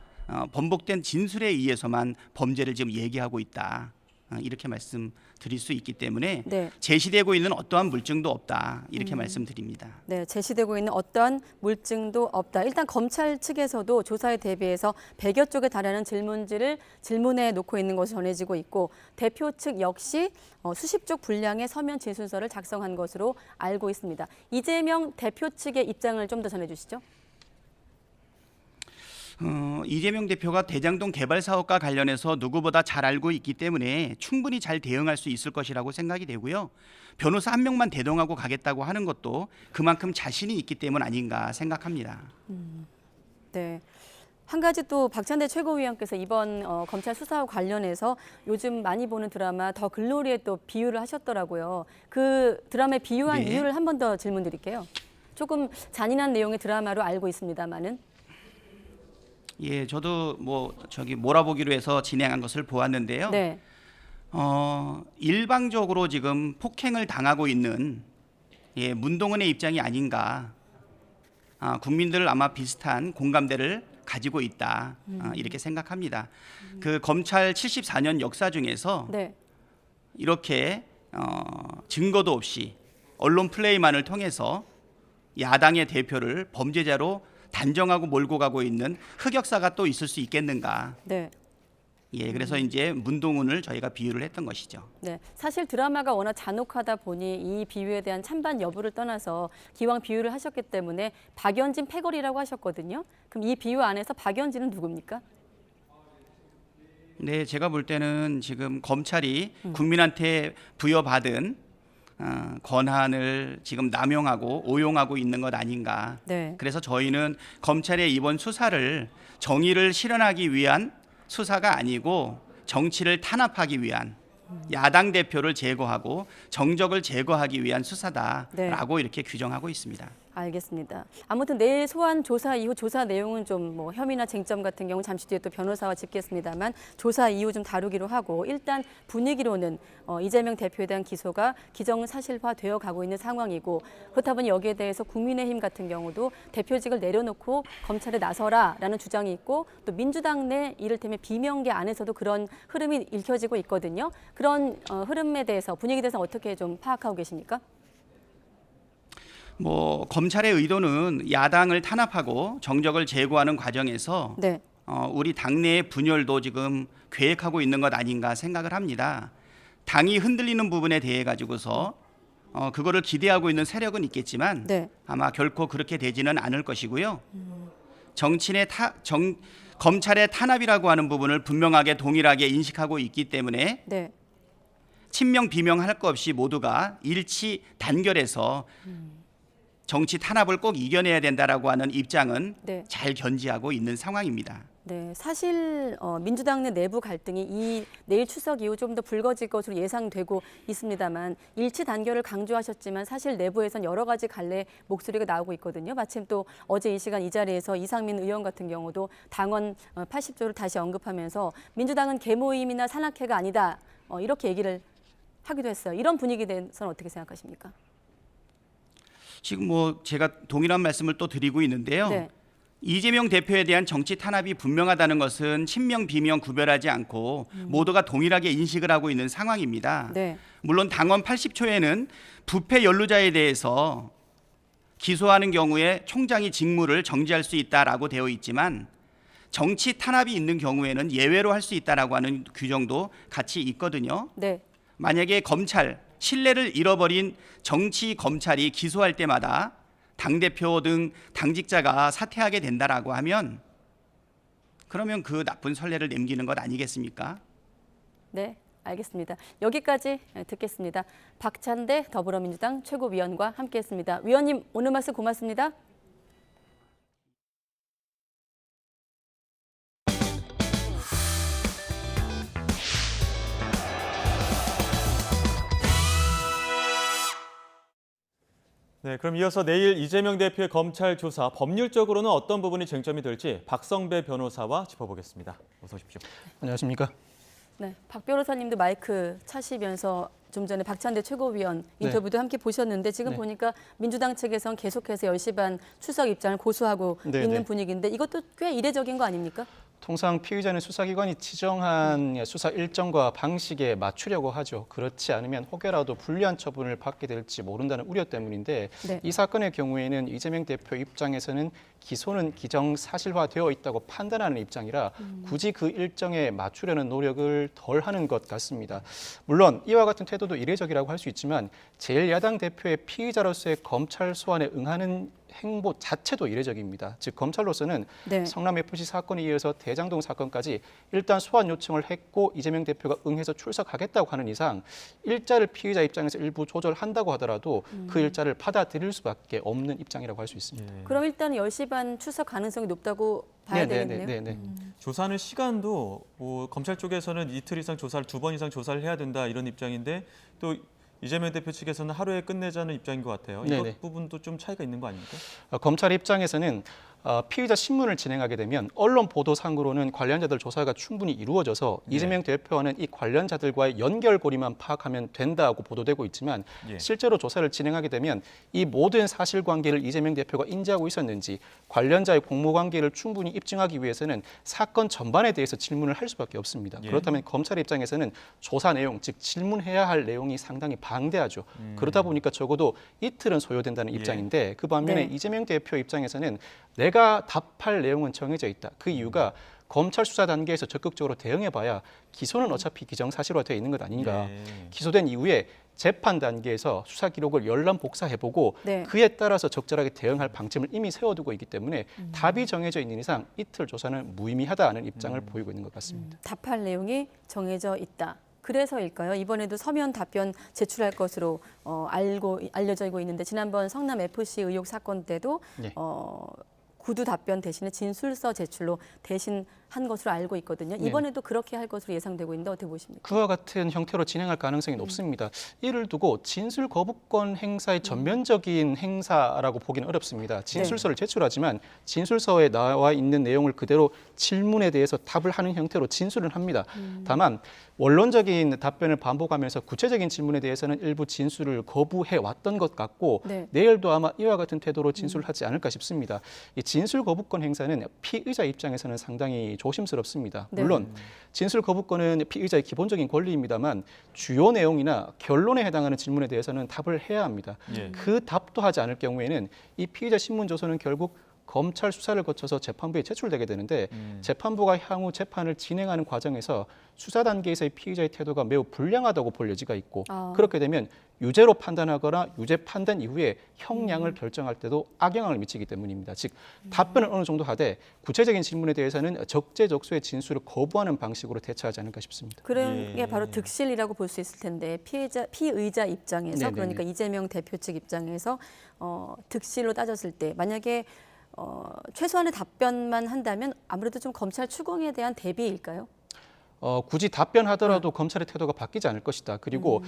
번복된 진술에 의해서만 범죄를 지금 얘기하고 있다. 이렇게 말씀드릴 수 있기 때문에 네. 제시되고 있는 어떠한 물증도 없다. 이렇게 말씀드립니다. 네, 제시되고 있는 어떠한 물증도 없다. 일단 검찰 측에서도 조사에 대비해서 100여 쪽에 달하는 질문지를 질문에 놓고 있는 것으로 전해지고 있고 대표 측 역시 수십 쪽 분량의 서면 진술서를 작성한 것으로 알고 있습니다. 이재명 대표 측의 입장을 좀 더 전해주시죠. 이재명 대표가 대장동 개발 사업과 관련해서 누구보다 잘 알고 있기 때문에 충분히 잘 대응할 수 있을 것이라고 생각이 되고요. 변호사 한 명만 대동하고 가겠다고 하는 것도 그만큼 자신이 있기 때문 아닌가 생각합니다. 네. 한 가지 또 박찬대 최고위원께서 이번 검찰 수사와 관련해서 요즘 많이 보는 드라마 더 글로리에 또 비유를 하셨더라고요. 그 드라마에 비유한 네. 이유를 한 번 더 질문 드릴게요. 조금 잔인한 내용의 드라마로 알고 있습니다만은. 예, 저도 몰아보기로 해서 진행한 것을 보았는데요. 네. 일방적으로 지금 폭행을 당하고 있는 문동은의 입장이 아닌가. 국민들 아마 비슷한 공감대를 가지고 있다. 이렇게 생각합니다. 그 검찰 74년 역사 중에서 네. 이렇게 증거도 없이 언론 플레이만을 통해서 야당의 대표를 범죄자로 단정하고 몰고 가고 있는 흑역사가 또 있을 수 있겠는가. 네. 예, 그래서 이제 문동훈을 저희가 비유를 했던 것이죠. 네, 사실 드라마가 워낙 잔혹하다 보니 이 비유에 대한 찬반 여부를 떠나서 기왕 비유를 하셨기 때문에 박연진 패거리라고 하셨거든요. 그럼 이 비유 안에서 박연진은 누굽니까? 네, 제가 볼 때는 지금 검찰이 국민한테 부여받은 권한을 지금 남용하고 오용하고 있는 것 아닌가. 네. 그래서 저희는 검찰의 이번 수사를 정의를 실현하기 위한 수사가 아니고 정치를 탄압하기 위한 야당 대표를 제거하고 정적을 제거하기 위한 수사다라고 네. 이렇게 규정하고 있습니다. 알겠습니다. 아무튼 내일 소환 조사 이후 조사 내용은 좀 뭐 혐의나 쟁점 같은 경우 잠시 뒤에 또 변호사와 짚겠습니다만 조사 이후 좀 다루기로 하고 일단 분위기로는 이재명 대표에 대한 기소가 기정사실화되어 가고 있는 상황이고 그렇다 보니 여기에 대해서 국민의힘 같은 경우도 대표직을 내려놓고 검찰에 나서라라는 주장이 있고 또 민주당 내 이를테면 비명계 안에서도 그런 흐름이 읽혀지고 있거든요. 그런 흐름에 대해서 분위기에 대해서 어떻게 좀 파악하고 계십니까? 뭐 검찰의 의도는 야당을 탄압하고 정적을 제거하는 과정에서 네. 우리 당내의 분열도 지금 계획하고 있는 것 아닌가 생각을 합니다. 당이 흔들리는 부분에 대해 가지고서 그거를 기대하고 있는 세력은 있겠지만 네. 아마 결코 그렇게 되지는 않을 것이고요. 검찰의 탄압이라고 하는 부분을 분명하게 동일하게 인식하고 있기 때문에 네. 친명 비명 할 것 없이 모두가 일치 단결해서 정치 탄압을 꼭 이겨내야 된다라고 하는 입장은 네. 잘 견지하고 있는 상황입니다. 네, 사실 민주당 내 내부 갈등이 이 내일 추석 이후 좀 더 불거질 것으로 예상되고 있습니다만 일치 단결을 강조하셨지만 사실 내부에선 여러 가지 갈래 목소리가 나오고 있거든요. 마침 또 어제 이 시간 이 자리에서 이상민 의원 같은 경우도 당원 80조를 다시 언급하면서 민주당은 계모임이나 산악회가 아니다 이렇게 얘기를 하기도 했어요. 이런 분위기에 대해서는 어떻게 생각하십니까? 지금 뭐 제가 동일한 말씀을 또 드리고 있는데요. 네. 이재명 대표에 대한 정치 탄압이 분명하다는 것은 친명 비명 구별하지 않고 모두가 동일하게 인식을 하고 있는 상황입니다. 네. 물론 당원 80조에는 부패 연루자에 대해서 기소하는 경우에 총장이 직무를 정지할 수 있다라고 되어 있지만 정치 탄압이 있는 경우에는 예외로 할 수 있다라고 하는 규정도 같이 있거든요. 네. 만약에 검찰 신뢰를 잃어버린 정치 검찰이 기소할 때마다 당대표 등 당직자가 사퇴하게 된다라고 하면 그러면 그 나쁜 선례를 남기는 것 아니겠습니까? 네, 알겠습니다. 여기까지 듣겠습니다. 박찬대 더불어민주당 최고위원과 함께했습니다. 위원님 오늘 말씀 고맙습니다. 네, 그럼 이어서 내일 이재명 대표의 검찰 조사 법률적으로는 어떤 부분이 쟁점이 될지 박성배 변호사와 짚어보겠습니다. 어서 오십시오. 안녕하십니까? 네, 박 변호사님도 마이크 차시면서 좀 전에 박찬대 최고위원 인터뷰도 함께 보셨는데 지금 보니까 민주당 측에선 계속해서 10시 반 추석 입장을 고수하고 있는 분위기인데 이것도 꽤 이례적인 거 아닙니까? 통상 피의자는 수사기관이 지정한 수사 일정과 방식에 맞추려고 하죠. 그렇지 않으면 혹여라도 불리한 처분을 받게 될지 모른다는 우려 때문인데 이 사건의 경우에는 이재명 대표 입장에서는 기소는 기정사실화되어 있다고 판단하는 입장이라 굳이 그 일정에 맞추려는 노력을 덜 하는 것 같습니다. 물론 이와 같은 태도도 이례적이라고 할 수 있지만 제1야당 대표의 피의자로서의 검찰 소환에 응하는 행보 자체도 이례적입니다. 즉 검찰로서는 성남FC 사건에 이어서 대장동 사건까지 일단 소환 요청을 했고 이재명 대표가 응해서 출석하겠다고 하는 이상 일자를 피의자 입장에서 일부 조절한다고 하더라도 그 일자를 받아들일 수밖에 없는 입장이라고 할 수 있습니다. 그럼 일단 10시 반 출석 가능성이 높다고 봐야 되겠네요. 조사하는 시간도 검찰 쪽에서는 이틀 이상 조사를 2번 이상 조사를 해야 된다 이런 입장인데 또 이재명 대표 측에서는 하루에 끝내자는 입장인 것 같아요. 이것 부분도 좀 차이가 있는 거 아닙니까? 검찰 입장에서는 피의자 신문을 진행하게 되면 언론 보도상으로는 관련자들 조사가 충분히 이루어져서 이재명 대표와는 이 관련자들과의 연결고리만 파악하면 된다고 보도되고 있지만 실제로 조사를 진행하게 되면 이 모든 사실관계를 이재명 대표가 인지하고 있었는지 관련자의 공모관계를 충분히 입증하기 위해서는 사건 전반에 대해서 질문을 할 수밖에 없습니다. 그렇다면 검찰 입장에서는 조사 내용, 즉 질문해야 할 내용이 상당히 방대하죠. 그러다 보니까 적어도 이틀은 소요된다는 입장인데 그 반면에 이재명 대표 입장에서는 내가 답할 내용은 정해져 있다. 그 이유가 검찰 수사 단계에서 적극적으로 대응해봐야 기소는 어차피 기정사실화되어 있는 것 아닌가. 기소된 이후에 재판 단계에서 수사 기록을 열람 복사해보고 그에 따라서 적절하게 대응할 방침을 이미 세워두고 있기 때문에 답이 정해져 있는 이상 이틀 조사는 무의미하다는 입장을 보이고 있는 것 같습니다. 답할 내용이 정해져 있다. 그래서일까요? 이번에도 서면 답변 제출할 것으로 알려지고 있는데 지난번 성남 FC 의혹 사건 때도 구두 답변 대신에 진술서 제출로 대신 한 것으로 알고 있거든요. 이번에도 그렇게 할 것으로 예상되고 있는데 어떻게 보십니까? 그와 같은 형태로 진행할 가능성이 높습니다. 이를 두고 진술 거부권 행사의 전면적인 행사라고 보기는 어렵습니다. 진술서를 제출하지만 진술서에 나와 있는 내용을 그대로 질문에 대해서 답을 하는 형태로 진술을 합니다. 다만 원론적인 답변을 반복하면서 구체적인 질문에 대해서는 일부 진술을 거부해 왔던 것 같고 내일도 아마 이와 같은 태도로 진술하지 않을까 싶습니다. 이 진술 거부권 행사는 피의자 입장에서는 상당히 조심스럽습니다. 물론 진술 거부권은 피의자의 기본적인 권리입니다만 주요 내용이나 결론에 해당하는 질문에 대해서는 답을 해야 합니다. 그 답도 하지 않을 경우에는 이 피의자 신문 조서는 결국 검찰 수사를 거쳐서 재판부에 제출되게 되는데 재판부가 향후 재판을 진행하는 과정에서 수사 단계에서의 피의자의 태도가 매우 불량하다고 볼 여지가 있고 그렇게 되면 유죄로 판단하거나 유죄 판단 이후에 형량을 결정할 때도 악영향을 미치기 때문입니다. 즉 답변을 어느 정도 하되 구체적인 질문에 대해서는 적재적소의 진술을 거부하는 방식으로 대처하지 않을까 싶습니다. 그런 게 바로 득실이라고 볼 수 있을 텐데 피의자 입장에서 그러니까 이재명 대표 측 입장에서 득실로 따졌을 때 만약에 최소한의 답변만 한다면 아무래도 좀 검찰 추궁에 대한 대비일까요? 굳이 답변하더라도 검찰의 태도가 바뀌지 않을 것이다. 그리고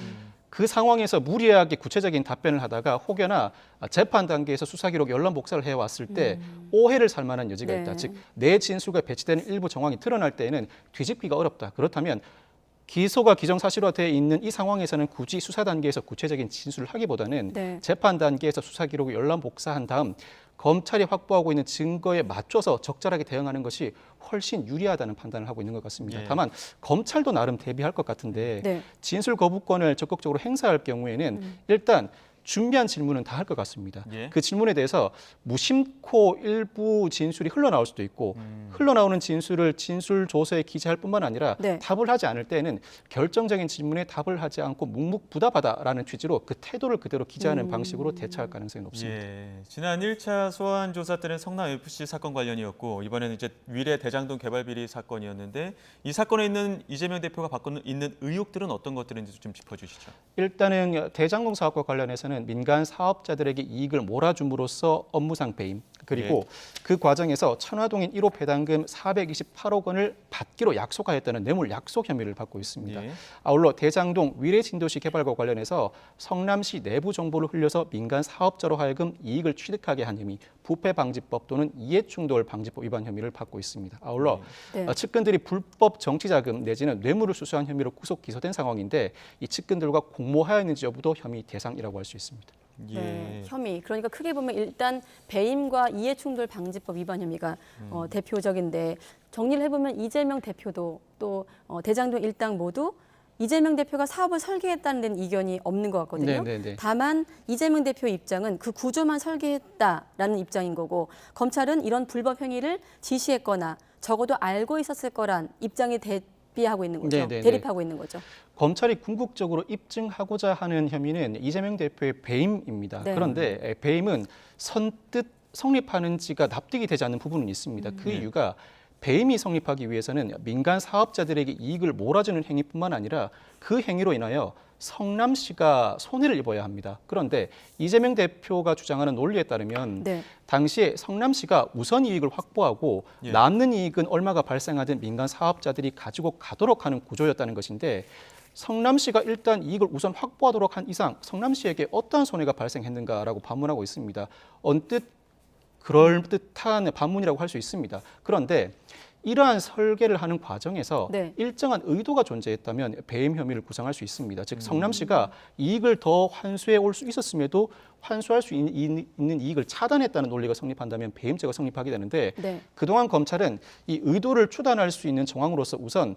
그 상황에서 무리하게 구체적인 답변을 하다가 혹여나 재판 단계에서 수사 기록 열람 복사를 해왔을 때 오해를 살 만한 여지가 있다. 즉 내 진술과 배치되는 일부 정황이 드러날 때에는 뒤집기가 어렵다. 그렇다면 기소가 기정사실화되어 있는 이 상황에서는 굳이 수사 단계에서 구체적인 진술을 하기보다는 재판 단계에서 수사 기록을 열람 복사한 다음 검찰이 확보하고 있는 증거에 맞춰서 적절하게 대응하는 것이 훨씬 유리하다는 판단을 하고 있는 것 같습니다. 다만 검찰도 나름 대비할 것 같은데 진술 거부권을 적극적으로 행사할 경우에는 일단 준비한 질문은 다 할 것 같습니다. 그 질문에 대해서 무심코 일부 진술이 흘러나올 수도 있고 흘러나오는 진술을 진술 조서에 기재할 뿐만 아니라 답을 하지 않을 때는 결정적인 질문에 답을 하지 않고 묵묵부답하다라는 취지로 그 태도를 그대로 기재하는 방식으로 대처할 가능성이 높습니다. 지난 1차 소환 조사 때는 성남 FC 사건 관련이었고 이번에는 이제 위례 대장동 개발 비리 사건이었는데 이 사건에 있는 이재명 대표가 받고 있는 의혹들은 어떤 것들인지 좀 짚어주시죠. 일단은 대장동 사업과 관련해서는 민간 사업자들에게 이익을 몰아줌으로써 업무상 배임 그리고 그 과정에서 천화동인 1호 배당금 428억 원을 받기로 약속하였다는 뇌물 약속 혐의를 받고 있습니다. 아울러 대장동 위례 신도시 개발과 관련해서 성남시 내부 정보를 흘려서 민간 사업자로 하여금 이익을 취득하게 한 혐의, 부패방지법 또는 이해충돌방지법 위반 혐의를 받고 있습니다. 아울러 측근들이 불법 정치자금 내지는 뇌물을 수수한 혐의로 구속 기소된 상황인데 이 측근들과 공모하였는지 여부도 혐의 대상이라고 할 수 있습니다. 혐의. 그러니까 크게 보면 일단 배임과 이해충돌방지법 위반 혐의가 대표적인데 정리를 해보면 이재명 대표도 또 대장동 일당 모두 이재명 대표가 사업을 설계했다는 데는 이견이 없는 것 같거든요. 다만 이재명 대표 입장은 그 구조만 설계했다라는 입장인 거고 검찰은 이런 불법 행위를 지시했거나 적어도 알고 있었을 거란 입장이 대비하고 있는 거죠. 대립하고 있는 거죠. 검찰이 궁극적으로 입증하고자 하는 혐의는 이재명 대표의 배임입니다. 그런데 배임은 선뜻 성립하는지가 납득이 되지 않는 부분은 있습니다. 그 이유가 배임이 성립하기 위해서는 민간 사업자들에게 이익을 몰아주는 행위뿐만 아니라 그 행위로 인하여 성남시가 손해를 입어야 합니다. 그런데 이재명 대표가 주장하는 논리에 따르면 당시에 성남시가 우선 이익을 확보하고 남는 이익은 얼마가 발생하든 민간 사업자들이 가지고 가도록 하는 구조였다는 것인데 성남시가 일단 이익을 우선 확보하도록 한 이상 성남시에게 어떠한 손해가 발생했는가라고 반문하고 있습니다. 언뜻 그럴듯한 반문이라고 할 수 있습니다. 그런데 이러한 설계를 하는 과정에서 네. 일정한 의도가 존재했다면 배임 혐의를 구성할 수 있습니다. 즉 성남시가 이익을 더 환수해 올 수 있었음에도 환수할 수 있는 이익을 차단했다는 논리가 성립한다면 배임죄가 성립하게 되는데 네. 그동안 검찰은 이 의도를 추단할 수 있는 정황으로서 우선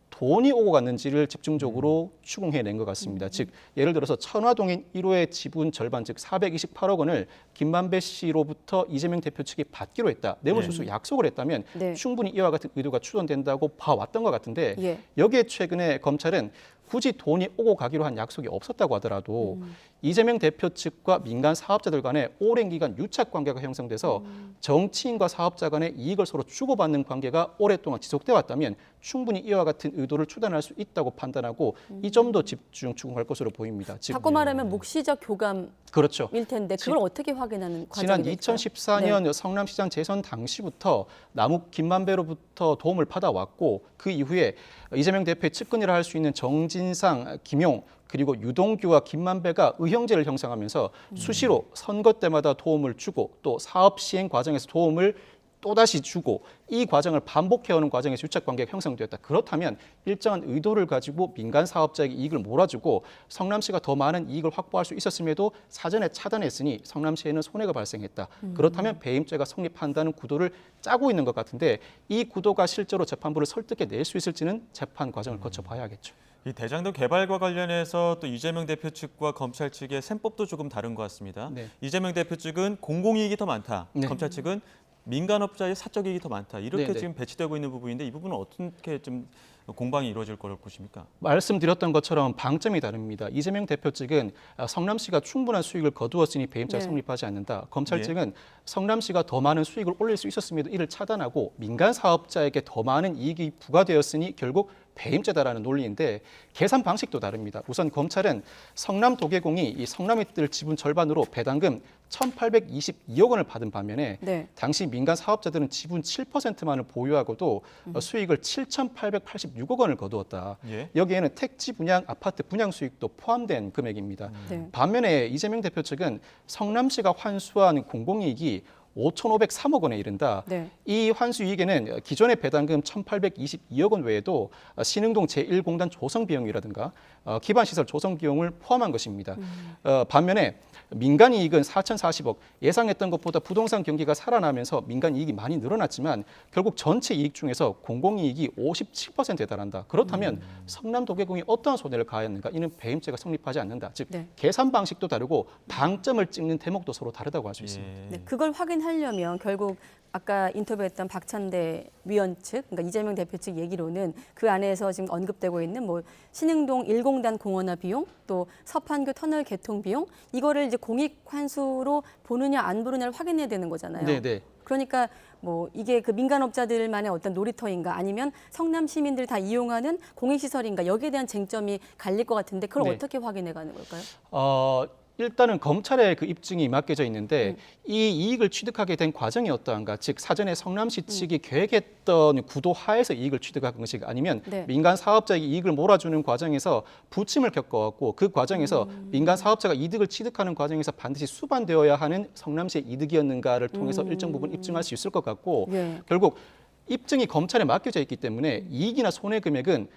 돈이 오고 갔는지를 집중적으로 추궁해낸 것 같습니다. 즉 예를 들어서 천화동인 1호의 지분 절반 즉 428억 원을 김만배 씨로부터 이재명 대표 측이 받기로 했다. 뇌물수수 약속을 했다면 네. 충분히 이와 같은 의도가 추론된다고 봐왔던 것 같은데 예. 여기에 최근에 검찰은 굳이 돈이 오고 가기로 한 약속이 없었다고 하더라도 이재명 대표 측과 민간 사업자들 간에 오랜 기간 유착 관계가 형성돼서 정치인과 사업자 간의 이익을 서로 주고받는 관계가 오랫동안 지속돼 왔다면 충분히 이와 같은 의도를 추단할 수 있다고 판단하고 이 점도 집중 추궁할 것으로 보입니다. 즉, 바꿔 말하면 묵시적 교감일 그렇죠. 텐데 그걸 어떻게 확인하는 과정이 지난 될까요? 2014년 네. 성남시장 재선 당시부터 남욱 김만배로부터 도움을 받아왔고 그 이후에 이재명 대표의 측근이라 할 수 있는 정진상, 김용 그리고 유동규와 김만배가 의형제를 형성하면서 수시로 선거 때마다 도움을 주고 또 사업 시행 과정에서 도움을 또다시 주고 이 과정을 반복해오는 과정에서 유착관계가 형성되었다. 그렇다면 일정한 의도를 가지고 민간 사업자에게 이익을 몰아주고 성남시가 더 많은 이익을 확보할 수 있었음에도 사전에 차단했으니 성남시에는 손해가 발생했다. 그렇다면 배임죄가 성립한다는 구도를 짜고 있는 것 같은데 이 구도가 실제로 재판부를 설득해낼 수 있을지는 재판 과정을 거쳐봐야겠죠. 이 대장동 개발과 관련해서 또 이재명 대표 측과 검찰 측의 셈법도 조금 다른 것 같습니다. 네. 이재명 대표 측은 공공이익이 더 많다. 네. 검찰 측은 민간업자의 사적 이익이 더 많다. 이렇게 네네. 지금 배치되고 있는 부분인데 이 부분은 어떻게 좀 공방이 이루어질 거라고 보십니까? 말씀드렸던 것처럼 방점이 다릅니다. 이재명 대표 측은 성남시가 충분한 수익을 거두었으니 배임죄가 네. 성립하지 않는다. 검찰 예. 측은 성남시가 더 많은 수익을 올릴 수 있었음에도 이를 차단하고 민간 사업자에게 더 많은 이익이 부과되었으니 결국 배임죄다라는 논리인데 계산 방식도 다릅니다. 우선 검찰은 성남도계공이 이 성남이들 지분 절반으로 배당금 1,822억 원을 받은 반면에 네. 당시 민간 사업자들은 지분 7%만을 보유하고도 수익을 7,886억 원을 거두었다. 예. 여기에는 택지 분양, 아파트 분양 수익도 포함된 금액입니다. 네. 반면에 이재명 대표 측은 성남시가 환수한 공공이익이 5,503억 원에 이른다. 네. 이 환수이익에는 기존의 배당금 1,822억 원 외에도 신흥동 제1공단 조성 비용이라든가 기반시설 조성 비용을 포함한 것입니다. 반면에 민간 이익은 4,040억, 예상했던 것보다 부동산 경기가 살아나면서 민간 이익이 많이 늘어났지만 결국 전체 이익 중에서 공공이익이 57%에 달한다. 그렇다면 성남도계공이 어떠한 손해를 가했는가? 이는 배임죄가 성립하지 않는다. 즉 네. 계산 방식도 다르고 방점을 찍는 대목도 서로 다르다고 할 수 있습니다. 네, 그걸 확인하려면 결국 아까 인터뷰했던 박찬대 위원 측, 그러니까 이재명 대표 측 얘기로는 그 안에서 지금 언급되고 있는 뭐 신흥동 1공단 공원화 비용, 또 서판교 터널 개통 비용, 이거를 이제 공익 환수로 보느냐 안 보느냐를 확인해야 되는 거잖아요. 네. 그러니까 뭐 이게 그 민간업자들만의 어떤 놀이터인가 아니면 성남 시민들 다 이용하는 공익시설인가 여기에 대한 쟁점이 갈릴 것 같은데 그걸 네. 어떻게 확인해 가는 걸까요? 일단은 검찰의 그 입증이 맡겨져 있는데 이 이익을 취득하게 된 과정이 어떠한가? 즉 사전에 성남시 측이 계획했던 구도 하에서 이익을 취득한 것이 아니면 네. 민간 사업자에게 이익을 몰아주는 과정에서 부침을 겪어왔고 그 과정에서 민간 사업자가 이득을 취득하는 과정에서 반드시 수반되어야 하는 성남시의 이득이었는가를 통해서 일정 부분 입증할 수 있을 것 같고 예. 결국 입증이 검찰에 맡겨져 있기 때문에 이익이나 손해 금액은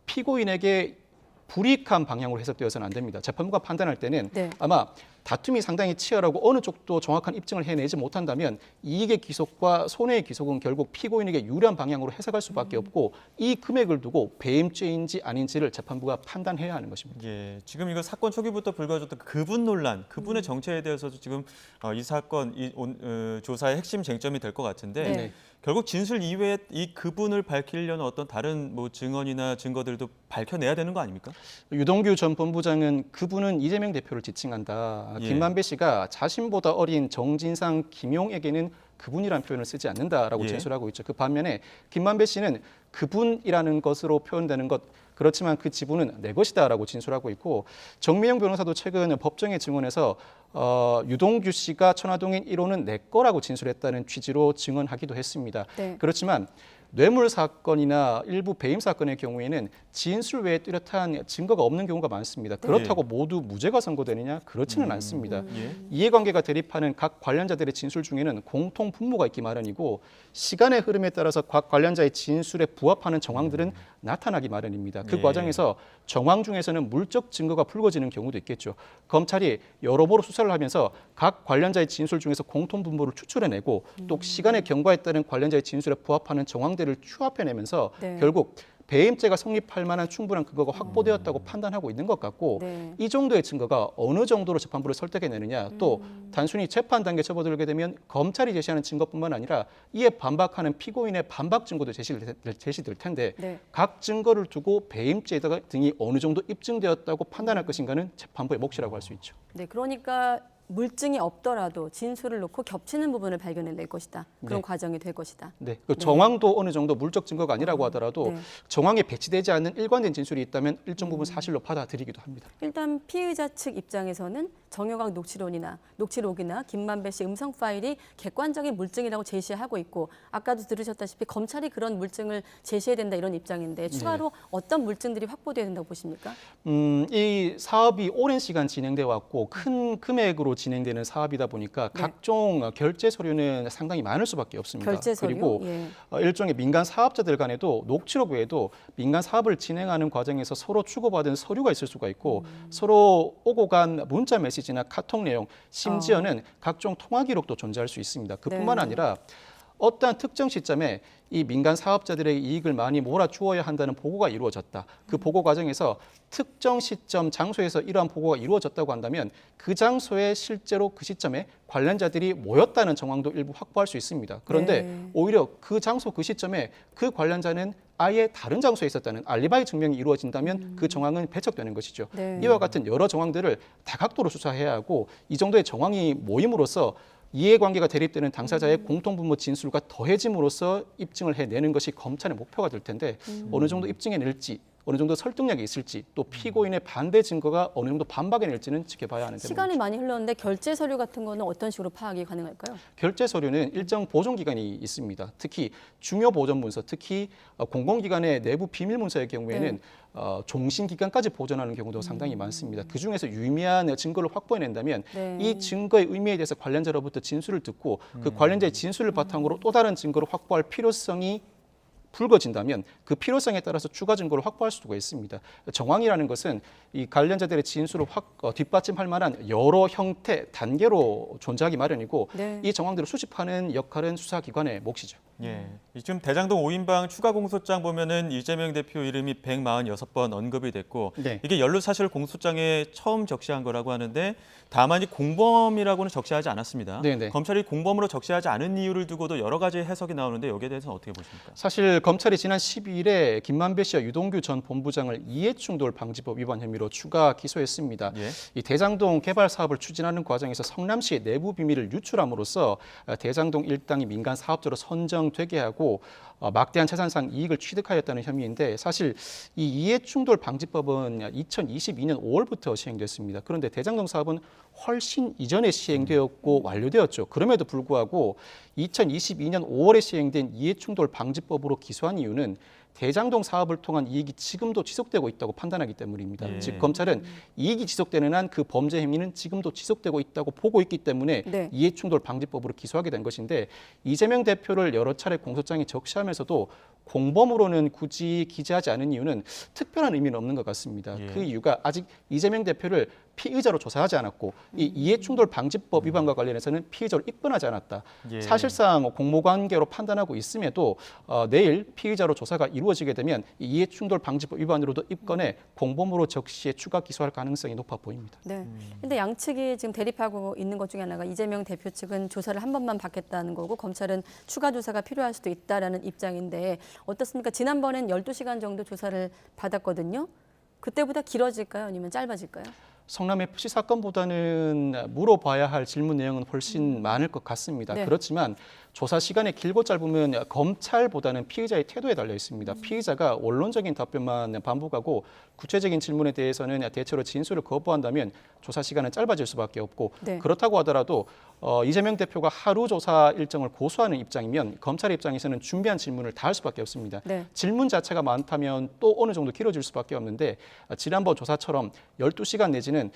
피고인에게 불이익한 방향으로 해석되어서는 안 됩니다. 재판부가 판단할 때는 네. 아마 다툼이 상당히 치열하고 어느 쪽도 정확한 입증을 해내지 못한다면 이익의 기속과 손해의 기속은 결국 피고인에게 유리한 방향으로 해석할 수밖에 없고 이 금액을 두고 배임죄인지 아닌지를 재판부가 판단해야 하는 것입니다. 예, 지금 이거 사건 초기부터 불거졌던 그분 논란, 그분의 정체에 대해서도 지금 이 사건 조사의 핵심 쟁점이 될 것 같은데 네. 결국 진술 이외에 이 그분을 밝히려는 어떤 다른 뭐 증언이나 증거들도 밝혀내야 되는 거 아닙니까? 유동규 전 본부장은 그분은 이재명 대표를 지칭한다. 예. 김만배 씨가 자신보다 어린 정진상, 김용에게는 그분이라는 표현을 쓰지 않는다라고 예. 진술하고 있죠. 그 반면에 김만배 씨는 그분이라는 것으로 표현되는 것 그렇지만 그 지분은 내 것이다라고 진술하고 있고 정미영 변호사도 최근 법정에 증언해서 유동규 씨가 천화동인 1호는 내 거라고 진술했다는 취지로 증언하기도 했습니다. 네. 그렇지만 뇌물 사건이나 일부 배임 사건의 경우에는 진술 외에 뚜렷한 증거가 없는 경우가 많습니다. 그렇다고 모두 무죄가 선고되느냐? 그렇지는 않습니다. 이해관계가 대립하는 각 관련자들의 진술 중에는 공통 분모가 있기 마련이고 시간의 흐름에 따라서 각 관련자의 진술에 부합하는 정황들은 나타나기 마련입니다. 그 과정에서 정황 중에서는 물적 증거가 불거지는 경우도 있겠죠. 검찰이 여러모로 수사를 하면서 각 관련자의 진술 중에서 공통 분모를 추출해내고 또 시간의 경과에 따른 관련자의 진술에 부합하는 정황들을 추합해내면서 결국 배임죄가 성립할 만한 충분한 근거가 확보되었다고 판단하고 있는 것 같고 이 정도의 증거가 어느 정도로 재판부를 설득해내느냐 또 단순히 재판 단계에 접어들게 되면 검찰이 제시하는 증거뿐만 아니라 이에 반박하는 피고인의 반박 증거도 제시될 텐데 각 증거를 두고 배임죄 등이 어느 정도 입증되었다고 판단할 것인가는 재판부의 몫이라고 할 수 있죠. 네, 그러니까 물증이 없더라도 진술을 놓고 겹치는 부분을 발견해낼 것이다. 그런 과정이 될 것이다. 네, 그 정황도 어느 정도 물적 증거가 아니라고 하더라도 정황에 배치되지 않는 일관된 진술이 있다면 일정 부분 사실로 받아들이기도 합니다. 일단 피의자 측 입장에서는 정영학 녹취록이나 김만배 씨 음성 파일이 객관적인 물증이라고 제시하고 있고 아까도 들으셨다시피 검찰이 그런 물증을 제시해야 된다 이런 입장인데 추가로 어떤 물증들이 확보돼야 된다고 보십니까? 이 사업이 오랜 시간 진행되어 왔고 큰 금액으로 진행되는 사업이다 보니까 각종 결제 서류는 상당히 많을 수밖에 없습니다. 결제 서류? 그리고 일종의 민간 사업자들 간에도 녹취록 외에도 민간 사업을 진행하는 과정에서 서로 주고받은 서류가 있을 수가 있고 서로 오고 간 문자 메시지나 카톡 내용, 심지어는 각종 통화 기록도 존재할 수 있습니다. 그뿐만 아니라 어떠한 특정 시점에 이 민간 사업자들의 이익을 많이 몰아주어야 한다는 보고가 이루어졌다. 그 보고 과정에서 특정 시점, 장소에서 이러한 보고가 이루어졌다고 한다면 그 장소에 실제로 그 시점에 관련자들이 모였다는 정황도 일부 확보할 수 있습니다. 그런데 오히려 그 장소, 그 시점에 그 관련자는 아예 다른 장소에 있었다는 알리바이 증명이 이루어진다면 그 정황은 배척되는 것이죠. 이와 같은 여러 정황들을 다각도로 수사해야 하고 이 정도의 정황이 모임으로써 이해관계가 대립되는 당사자의 공통분모 진술과 더해짐으로써 입증을 해내는 것이 검찰의 목표가 될 텐데 어느 정도 입증해낼지 어느 정도 설득력이 있을지 또 피고인의 반대 증거가 어느 정도 반박해낼지는 지켜봐야 하는 시간이 대목이죠. 많이 흘렀는데 결제 서류 같은 거는 어떤 식으로 파악이 가능할까요? 결제 서류는 일정 보존 기간이 있습니다. 특히 중요 보존 문서, 특히 공공기관의 내부 비밀 문서의 경우에는 종신 기간까지 보존하는 경우도 상당히 많습니다. 그 중에서 유의미한 증거를 확보해낸다면 이 증거의 의미에 대해서 관련자로부터 진술을 듣고 그 관련자의 진술을 바탕으로 또 다른 증거를 확보할 필요성이 불거진다면 그 필요성에 따라서 추가 증거를 확보할 수가 있습니다. 정황이라는 것은 이 관련자들의 진술을 뒷받침할 만한 여러 형태, 단계로 존재하기 마련이고 이 정황들을 수집하는 역할은 수사기관의 몫이죠. 예, 지금 대장동 5인방 추가 공소장 보면은 이재명 대표 이름이 146번 언급이 됐고 이게 연루사실 공소장에 처음 적시한 거라고 하는데 다만 이 공범이라고는 적시하지 않았습니다. 검찰이 공범으로 적시하지 않은 이유를 두고도 여러 가지 해석이 나오는데 여기에 대해서는 어떻게 보십니까? 사실 검찰이 지난 12일에 김만배 씨와 유동규 전 본부장을 이해충돌 방지법 위반 혐의로 추가 기소했습니다. 이 대장동 개발 사업을 추진하는 과정에서 성남시의 내부 비밀을 유출함으로써 대장동 일당이 민간 사업자로 선정되게 하고 막대한 재산상 이익을 취득하였다는 혐의인데 사실 이 이해충돌 방지법은 2022년 5월부터 시행됐습니다. 그런데 대장동 사업은 훨씬 이전에 시행되었고 완료되었죠. 그럼에도 불구하고 2022년 5월에 시행된 이해충돌 방지법으로 기소한 이유는 대장동 사업을 통한 이익이 지금도 지속되고 있다고 판단하기 때문입니다. 즉 검찰은 이익이 지속되는 한 그 범죄 행위는 지금도 지속되고 있다고 보고 있기 때문에 이해충돌 방지법으로 기소하게 된 것인데 이재명 대표를 여러 차례 공소장에 적시하면서도 공범으로는 굳이 기재하지 않은 이유는 특별한 의미는 없는 것 같습니다. 그 이유가 아직 이재명 대표를 피의자로 조사하지 않았고 이 이해충돌 방지법 위반과 관련해서는 피의자로 입건하지 않았다. 사실상 공모관계로 판단하고 있음에도 내일 피의자로 조사가 이루어지게 되면 이 이해충돌 방지법 위반으로도 입건해 공범으로 적시해 추가 기소할 가능성이 높아 보입니다. 네. 근데 양측이 지금 대립하고 있는 것 중에 하나가 이재명 대표 측은 조사를 한 번만 받겠다는 거고 검찰은 추가 조사가 필요할 수도 있다라는 입장인데 어떻습니까? 지난번엔 12시간 정도 조사를 받았거든요. 그때보다 길어질까요? 아니면 짧아질까요? 성남FC 사건보다는 물어봐야 할 질문 내용은 훨씬 많을 것 같습니다. 그렇지만 조사 시간이 길고 짧으면 검찰보다는 피의자의 태도에 달려 있습니다. 피의자가 원론적인 답변만 반복하고 구체적인 질문에 대해서는 대체로 진술을 거부한다면 조사 시간은 짧아질 수밖에 없고 네. 그렇다고 하더라도 이재명 대표가 하루 조사 일정을 고수하는 입장이면 검찰 입장에서는 준비한 질문을 다 할 수밖에 없습니다. 네. 질문 자체가 많다면 또 어느 정도 길어질 수밖에 없는데 지난번 조사처럼 12시간 내지는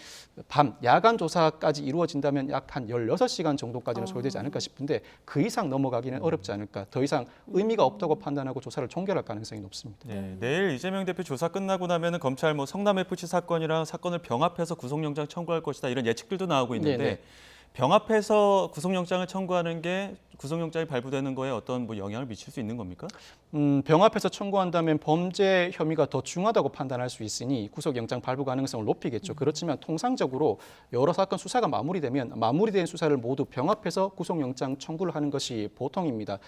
밤 야간 조사까지 이루어진다면 약 한 16시간 정도까지는 소요되지 않을까 싶은데 그 이상 넘어가기는 어렵지 않을까. 더 이상 의미가 없다고 판단하고 조사를 종결할 가능성이 높습니다. 네, 내일 이재명 대표 조사 끝나고 나면은 검찰 성남 FC 사건이랑 사건을 병합해서 구속영장 청구할 것이다 이런 예측들도 나오고 있는데 네네. 병합해서 구속영장을 청구하는 게 구속영장이 발부되는 거에 어떤 영향을 미칠 수 있는 겁니까? 병합해서 청구한다면 범죄 혐의가 더 중하다고 판단할 수 있으니 구속영장 발부 가능성을 높이겠죠. 그렇지만 통상적으로 여러 사건 수사가 마무리되면 마무리된 수사를 모두 병합해서 구속영장 청구를 하는 것이 보통입니다.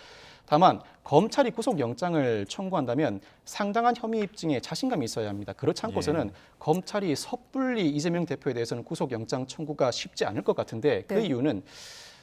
다만 검찰이 구속영장을 청구한다면 상당한 혐의 입증에 자신감이 있어야 합니다. 그렇지 않고서는 검찰이 섣불리 이재명 대표에 대해서는 구속영장 청구가 쉽지 않을 것 같은데 그 이유는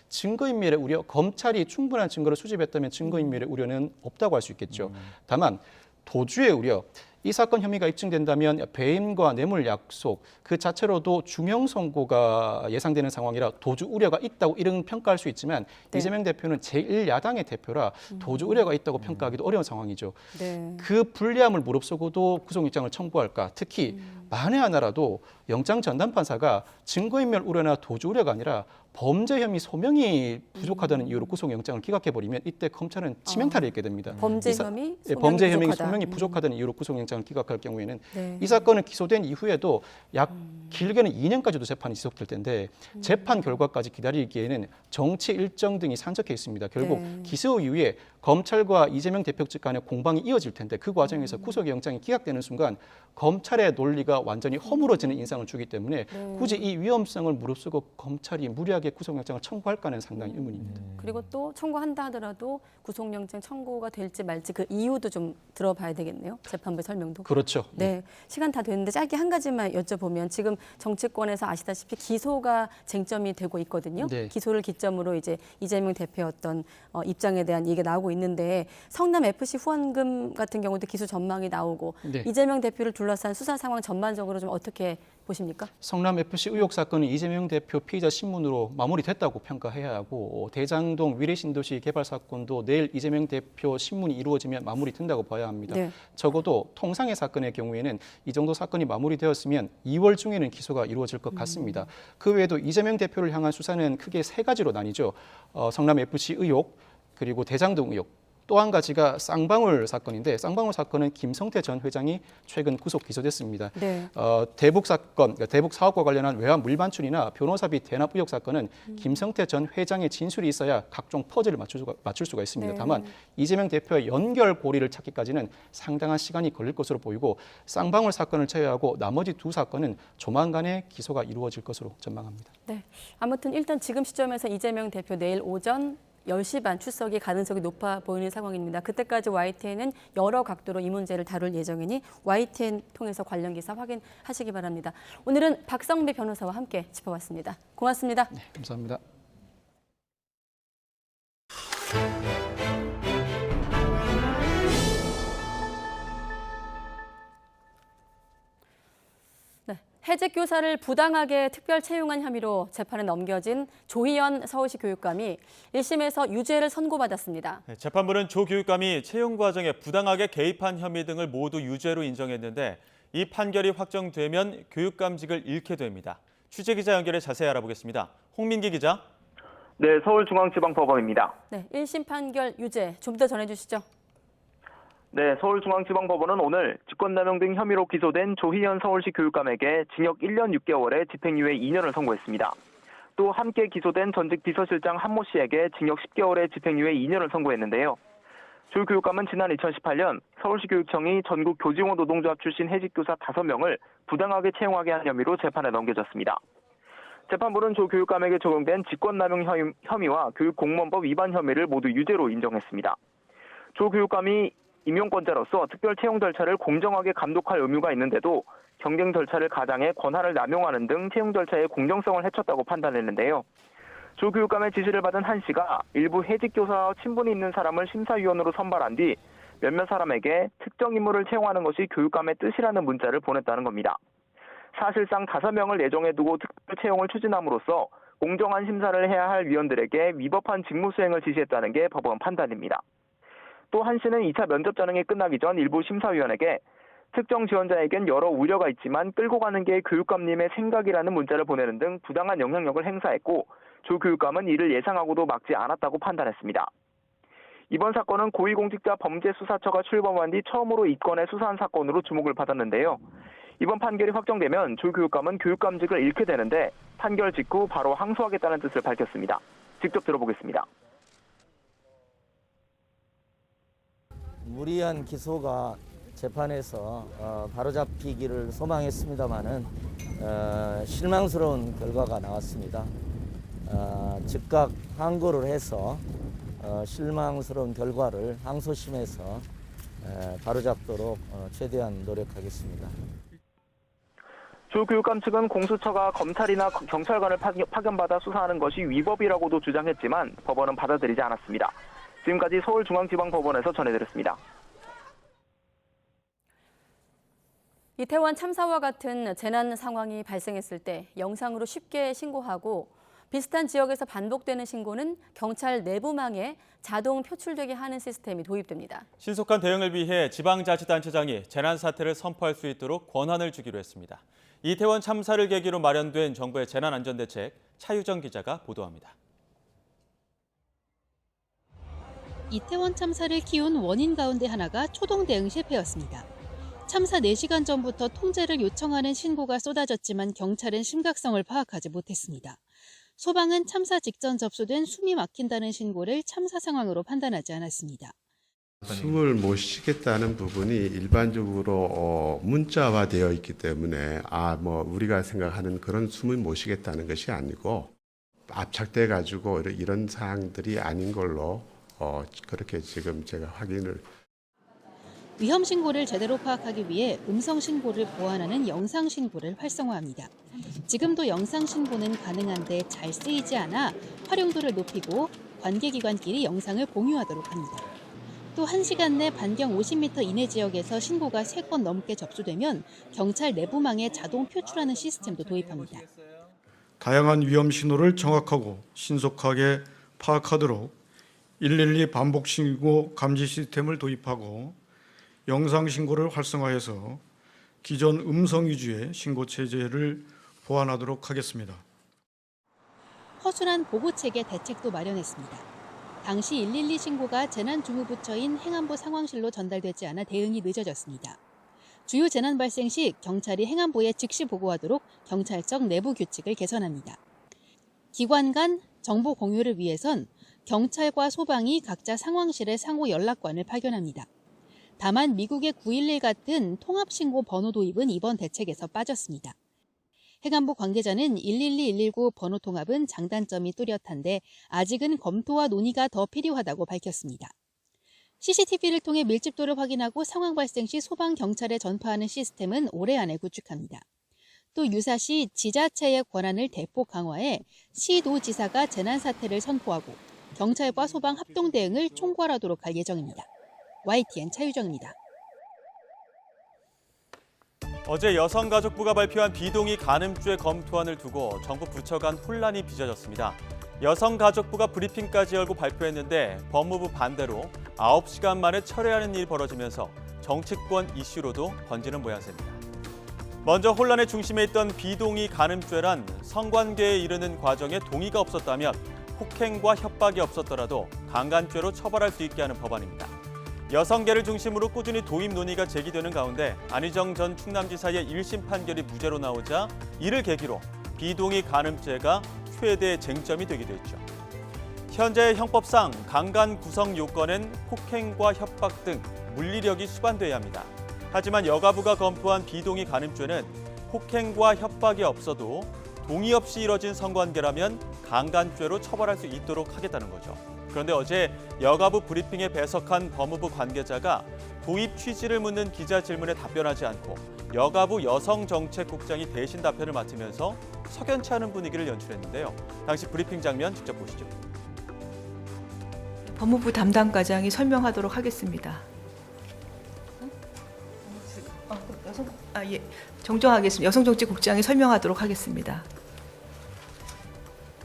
증거인멸의 우려, 검찰이 충분한 증거를 수집했다면 증거인멸의 우려는 없다고 할 수 있겠죠. 다만 도주의 우려, 이 사건 혐의가 입증된다면 배임과 뇌물 약속 그 자체로도 중형 선고가 예상되는 상황이라 도주 우려가 있다고 이런 평가할 수 있지만 이재명 대표는 제1야당의 대표라 도주 우려가 있다고 평가하기도 어려운 상황이죠. 네. 그 불리함을 무릅쓰고도 구속영장을 청구할까? 특히 만에 하나라도 영장 전담 판사가 증거인멸 우려나 도주 우려가 아니라 범죄 혐의 소명이 부족하다는 이유로 구속영장을 기각해버리면 이때 검찰은 치명타를 입게 됩니다. 범죄 혐의 범죄 혐의 부족하다. 소명이 부족하다는 이유로 구속영장을 기각할 경우에는 네. 이 사건은 기소된 이후에도 약 길게는 2년까지도 재판이 지속될 텐데 재판 결과까지 기다리기에는 정치 일정 등이 산적해 있습니다. 결국 기소 이후에 검찰과 이재명 대표 측 간의 공방이 이어질 텐데 그 과정에서 구속영장이 기각되는 순간 검찰의 논리가 완전히 허물어지는 인상을 주기 때문에 굳이 이 위험성을 무릅쓰고 검찰이 무리하게 구속영장을 청구할까는 상당히 의문입니다. 그리고 또 청구한다 하더라도 구속영장 청구가 될지 말지 그 이유도 좀 들어봐야 되겠네요. 재판부의 설명도. 그렇죠. 네, 시간 다 됐는데 짧게 한 가지만 여쭤보면 지금 정치권에서 아시다시피 기소가 쟁점이 되고 있거든요. 네. 기소를 기점으로 이제 이재명 대표의 어떤 입장에 대한 얘기가 나오고 있는데 성남 FC 후원금 같은 경우도 기소 전망이 나오고 네. 이재명 대표를 둘러싼 수사 상황 전반적으로 좀 어떻게 보십니까? 성남 FC 의혹 사건은 이재명 대표 피의자 신문으로 마무리됐다고 평가해야 하고 대장동 위례신도시 개발 사건도 내일 이재명 대표 신문이 이루어지면 마무리된다고 봐야 합니다. 네. 적어도 통상의 사건의 경우에는 이 정도 사건이 마무리되었으면 2월 중에는 기소가 이루어질 것 같습니다. 그 외에도 이재명 대표를 향한 수사는 크게 세 가지로 나뉘죠. 성남 FC 의혹, 그리고 대장동 의혹, 또 한 가지가 쌍방울 사건인데 쌍방울 사건은 김성태 전 회장이 최근 구속 기소됐습니다. 네. 대북 사건, 그러니까 대북 사업과 관련한 외환 물반출이나 변호사비 대납 의혹 사건은 김성태 전 회장의 진술이 있어야 각종 퍼즐을 맞출 수가 있습니다. 네. 다만 이재명 대표의 연결 고리를 찾기까지는 상당한 시간이 걸릴 것으로 보이고 쌍방울 사건을 제외하고 나머지 두 사건은 조만간에 기소가 이루어질 것으로 전망합니다. 네. 아무튼 일단 지금 시점에서 이재명 대표 내일 오전 10시 반 출석이 가능성이 높아 보이는 상황입니다. 그때까지 YTN은 여러 각도로 이 문제를 다룰 예정이니 YTN 통해서 관련 기사 확인하시기 바랍니다. 오늘은 박성배 변호사와 함께 짚어봤습니다. 고맙습니다. 네, 감사합니다. 해직 교사를 부당하게 특별 채용한 혐의로 재판에 넘겨진 조희연 서울시 교육감이 1심에서 유죄를 선고받았습니다. 재판부는 조 교육감이 채용 과정에 부당하게 개입한 혐의 등을 모두 유죄로 인정했는데 이 판결이 확정되면 교육감직을 잃게 됩니다. 취재기자 연결해 자세히 알아보겠습니다. 홍민기 기자. 네, 서울중앙지방법원입니다. 네, 1심 판결 유죄 좀 더 전해주시죠. 네, 서울중앙지방법원은 오늘 직권남용 등 혐의로 기소된 조희연 서울시 교육감에게 징역 1년 6개월에 집행유예 2년을 선고했습니다. 또 함께 기소된 전직 비서실장 한모 씨에게 징역 10개월에 집행유예 2년을 선고했는데요. 조 교육감은 지난 2018년 서울시 교육청이 전국 교직원 노동조합 출신 해직교사 5명을 부당하게 채용하게 한 혐의로 재판에 넘겨졌습니다. 재판부는 조 교육감에게 적용된 직권남용 혐의와 교육공무원법 위반 혐의를 모두 유죄로 인정했습니다. 조 교육감이 임용권자로서 특별 채용 절차를 공정하게 감독할 의무가 있는데도 경쟁 절차를 가장해 권한을 남용하는 등 채용 절차의 공정성을 해쳤다고 판단했는데요. 조 교육감의 지시를 받은 한 씨가 일부 해직 교사와 친분이 있는 사람을 심사위원으로 선발한 뒤 몇몇 사람에게 특정 인물을 채용하는 것이 교육감의 뜻이라는 문자를 보냈다는 겁니다. 사실상 5명을 내정해 두고 특별 채용을 추진함으로써 공정한 심사를 해야 할 위원들에게 위법한 직무 수행을 지시했다는 게 법원 판단입니다. 또 한 씨는 2차 면접 전형이 끝나기 전 일부 심사위원에게 특정 지원자에겐 여러 우려가 있지만 끌고 가는 게 교육감님의 생각이라는 문자를 보내는 등 부당한 영향력을 행사했고 조 교육감은 이를 예상하고도 막지 않았다고 판단했습니다. 이번 사건은 고위공직자범죄수사처가 출범한 뒤 처음으로 이 건의 수사한 사건으로 주목을 받았는데요. 이번 판결이 확정되면 조 교육감은 교육감직을 잃게 되는데 판결 직후 바로 항소하겠다는 뜻을 밝혔습니다. 직접 들어보겠습니다. 무리한 기소가 재판에서 바로잡히기를 소망했습니다마는 실망스러운 결과가 나왔습니다. 즉각 항고를 해서 실망스러운 결과를 항소심에서 바로잡도록 최대한 노력하겠습니다. 조 교육감 측은 공수처가 검찰이나 경찰관을 파견받아 수사하는 것이 위법이라고도 주장했지만 법원은 받아들이지 않았습니다. 지금까지 서울중앙지방법원에서 전해드렸습니다. 이태원 참사와 같은 재난 상황이 발생했을 때 영상으로 쉽게 신고하고 비슷한 지역에서 반복되는 신고는 경찰 내부망에 자동 표출되게 하는 시스템이 도입됩니다. 신속한 대응을 위해 지방자치단체장이 재난 사태를 선포할 수 있도록 권한을 주기로 했습니다. 이태원 참사를 계기로 마련된 정부의 재난안전대책, 차유정 기자가 보도합니다. 이태원 참사를 키운 원인 가운데 하나가 초동 대응 실패였습니다. 참사 4시간 전부터 통제를 요청하는 신고가 쏟아졌지만 경찰은 심각성을 파악하지 못했습니다. 소방은 참사 직전 접수된 숨이 막힌다는 신고를 참사 상황으로 판단하지 않았습니다. 숨을 못 쉬겠다는 부분이 일반적으로 문자화되어 있기 때문에 우리가 생각하는 그런 숨을 못 쉬겠다는 것이 아니고 압착돼 가지고 이런 사항들이 아닌 걸로 그렇게 지금 제가 확인을. 위험 신고를 제대로 파악하기 위해 음성 신고를 보완하는 영상 신고를 활성화합니다. 지금도 영상 신고는 가능한데 잘 쓰이지 않아 활용도를 높이고 관계기관끼리 영상을 공유하도록 합니다. 또 1시간 내 반경 50m 이내 지역에서 신고가 3건 넘게 접수되면 경찰 내부망에 자동 표출하는 시스템도 도입합니다. 다양한 위험 신호를 정확하고 신속하게 파악하도록 112 반복 신고 감지 시스템을 도입하고 영상 신고를 활성화해서 기존 음성 위주의 신고 체제를 보완하도록 하겠습니다. 허술한 보고체계 대책도 마련했습니다. 당시 112 신고가 재난주무부처인 행안부 상황실로 전달되지 않아 대응이 늦어졌습니다. 주요 재난 발생 시 경찰이 행안부에 즉시 보고하도록 경찰청 내부 규칙을 개선합니다. 기관 간 정보 공유를 위해선 경찰과 소방이 각자 상황실에 상호 연락관을 파견합니다. 다만 미국의 911 같은 통합신고 번호 도입은 이번 대책에서 빠졌습니다. 행안부 관계자는 112, 119 번호 통합은 장단점이 뚜렷한데 아직은 검토와 논의가 더 필요하다고 밝혔습니다. CCTV를 통해 밀집도를 확인하고 상황 발생 시 소방 경찰에 전파하는 시스템은 올해 안에 구축합니다. 또 유사시 지자체의 권한을 대폭 강화해 시도지사가 재난 사태를 선포하고 경찰과 소방 합동 대응을 총괄하도록 할 예정입니다. YTN 차유정입니다. 어제 여성가족부가 발표한 비동의 간음죄 검토안을 두고 정부 부처 간 혼란이 빚어졌습니다. 여성가족부가 브리핑까지 열고 발표했는데 법무부 반대로 9시간 만에 철회하는 일이 벌어지면서 정치권 이슈로도 번지는 모양새입니다. 먼저 혼란의 중심에 있던 비동의 간음죄란 성관계에 이르는 과정에 동의가 없었다면 폭행과 협박이 없었더라도 강간죄로 처벌할 수 있게 하는 법안입니다. 여성계를 중심으로 꾸준히 도입 논의가 제기되는 가운데 안희정 전 충남지사의 1심 판결이 무죄로 나오자 이를 계기로 비동의 간음죄가 최대 쟁점이 되기도 했죠. 현재 형법상 강간 구성 요건엔 폭행과 협박 등 물리력이 수반돼야 합니다. 하지만 여가부가 검토한 비동의 간음죄는 폭행과 협박이 없어도 동의 없이 이뤄진 성관계라면 강간죄로 처벌할 수 있도록 하겠다는 거죠. 그런데 어제 여가부 브리핑에 배석한 법무부 관계자가 도입 취지를 묻는 기자 질문에 답변하지 않고 여가부 여성정책국장이 대신 답변을 맡으면서 석연치 않은 분위기를 연출했는데요. 당시 브리핑 장면 직접 보시죠. 법무부 담당 과장이 설명하도록 하겠습니다. 정정하겠습니다. 여성정책국장이 설명하도록 하겠습니다.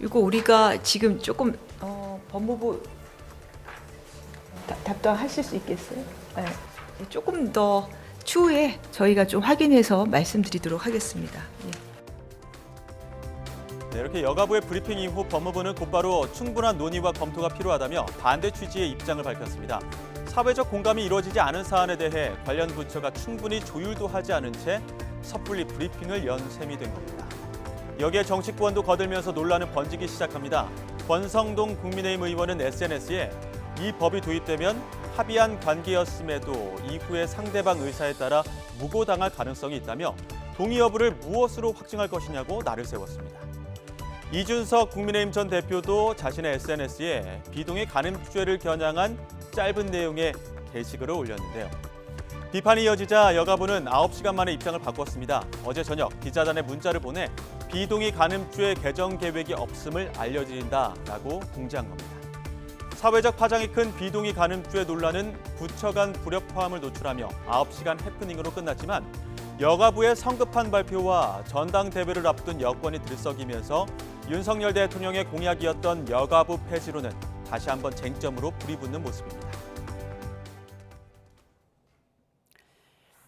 이거 우리가 지금 조금 법무부 답변하실 수 있겠어요? 네. 조금 더 추후에 저희가 좀 확인해서 말씀드리도록 하겠습니다. 네, 이렇게 여가부의 브리핑 이후 법무부는 곧바로 충분한 논의와 검토가 필요하다며 반대 취지의 입장을 밝혔습니다. 사회적 공감이 이루어지지 않은 사안에 대해 관련 부처가 충분히 조율도 하지 않은 채 섣불리 브리핑을 연 셈이 된 겁니다. 여기에 정치권도 거들면서 논란은 번지기 시작합니다. 권성동 국민의힘 의원은 SNS에 이 법이 도입되면 합의한 관계였음에도 이후에 상대방 의사에 따라 무고당할 가능성이 있다며 동의 여부를 무엇으로 확증할 것이냐고 날을 세웠습니다. 이준석 국민의힘 전 대표도 자신의 SNS에 비동의 간음죄를 겨냥한 짧은 내용의 게시글을 올렸는데요. 비판이 이어지자 여가부는 9시간 만에 입장을 바꿨습니다. 어제 저녁 기자단에 문자를 보내 비동의 간음죄 개정 계획이 없음을 알려드린다라고 공지한 겁니다. 사회적 파장이 큰 비동의 간음죄 논란은 부처 간 불협화음을 노출하며 9시간 해프닝으로 끝났지만 여가부의 성급한 발표와 전당대회를 앞둔 여권이 들썩이면서 윤석열 대통령의 공약이었던 여가부 폐지로는 다시 한번 쟁점으로 불이 붙는 모습입니다.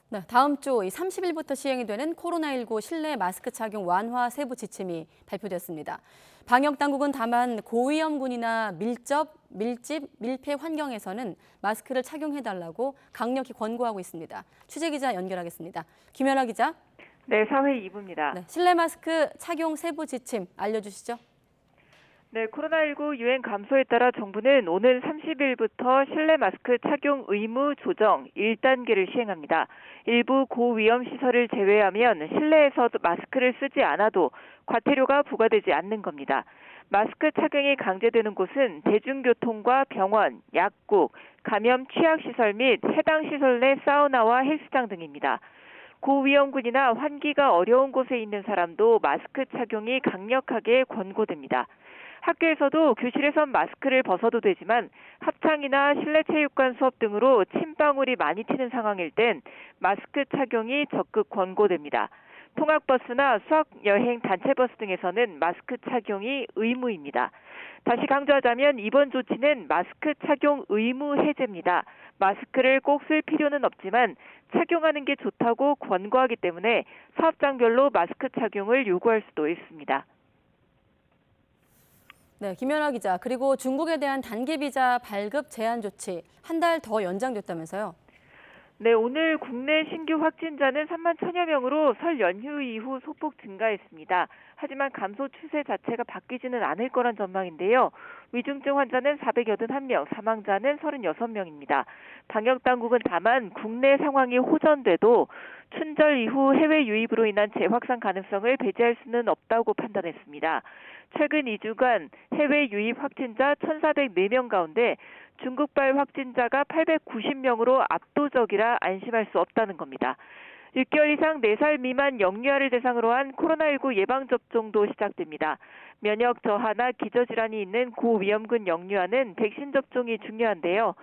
네, 다음 주 30일부터 시행이 되는 코로나19 실내 마스크 착용 완화 세부 지침이 발표됐습니다. 방역당국은 다만 고위험군이나 밀집, 밀폐 환경에서는 마스크를 착용해달라고 강력히 권고하고 있습니다. 취재기자 연결하겠습니다. 김연아 기자. 네, 사회 2부입니다. 네, 실내 마스크 착용 세부 지침 알려주시죠. 네, 코로나19 유행 감소에 따라 정부는 오는 30일부터 실내 마스크 착용 의무 조정 1단계를 시행합니다. 일부 고위험 시설을 제외하면 실내에서도 마스크를 쓰지 않아도 과태료가 부과되지 않는 겁니다. 마스크 착용이 강제되는 곳은 대중교통과 병원, 약국, 감염 취약시설 및 해당 시설 내 사우나와 헬스장 등입니다. 고위험군이나 환기가 어려운 곳에 있는 사람도 마스크 착용이 강력하게 권고됩니다. 학교에서도 교실에선 마스크를 벗어도 되지만 합창이나 실내체육관 수업 등으로 침방울이 많이 튀는 상황일 땐 마스크 착용이 적극 권고됩니다. 통학버스나 수학여행 단체버스 등에서는 마스크 착용이 의무입니다. 다시 강조하자면 이번 조치는 마스크 착용 의무 해제입니다. 마스크를 꼭 쓸 필요는 없지만 착용하는 게 좋다고 권고하기 때문에 사업장별로 마스크 착용을 요구할 수도 있습니다. 네, 김연아 기자. 그리고 중국에 대한 단기 비자 발급 제한 조치 한 달 더 연장됐다면서요? 네, 오늘 국내 신규 확진자는 3만 1천여 명으로 설 연휴 이후 소폭 증가했습니다. 하지만 감소 추세 자체가 바뀌지는 않을 거란 전망인데요. 위중증 환자는 481명, 사망자는 36명입니다. 방역당국은 다만 국내 상황이 호전돼도 춘절 이후 해외 유입으로 인한 재확산 가능성을 배제할 수는 없다고 판단했습니다. 최근 2주간 해외 유입 확진자 1,404명 가운데 중국발 확진자가 890명으로 압도적이라 안심할 수 없다는 겁니다. 6개월 이상 4살 미만 영유아를 대상으로 한 코로나19 예방접종도 시작됩니다. 면역 저하나 기저질환이 있는 고위험군 영유아는 백신 접종이 중요한데요.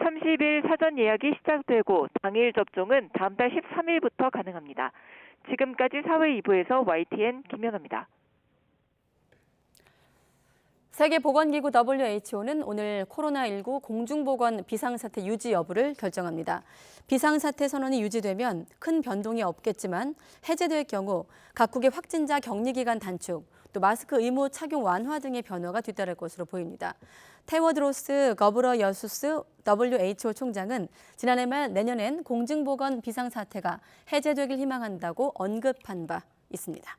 30일 사전 예약이 시작되고 당일 접종은 다음 달 13일부터 가능합니다. 지금까지 사회 2부에서 YTN 김연아입니다. 세계보건기구 WHO는 오늘 코로나19 공중보건 비상사태 유지 여부를 결정합니다. 비상사태 선언이 유지되면 큰 변동이 없겠지만 해제될 경우 각국의 확진자 격리기간 단축, 또 마스크 의무 착용 완화 등의 변화가 뒤따를 것으로 보입니다. 테워드로스 거브러여수스 WHO 총장은 지난해 말 내년엔 공중보건 비상사태가 해제되길 희망한다고 언급한 바 있습니다.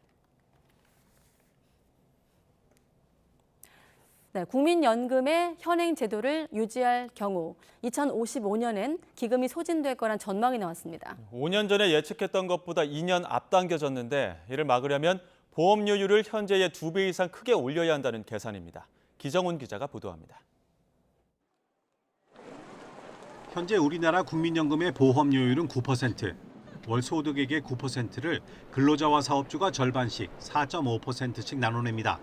네, 국민연금의 현행 제도를 유지할 경우 2055년엔 기금이 소진될 거란 전망이 나왔습니다. 5년 전에 예측했던 것보다 2년 앞당겨졌는데 이를 막으려면 보험료율을 현재의 2배 이상 크게 올려야 한다는 계산입니다. 기정훈 기자가 보도합니다. 현재 우리나라 국민연금의 보험료율은 9%, 월소득액의 9%를 근로자와 사업주가 절반씩 4.5%씩 나눠냅니다.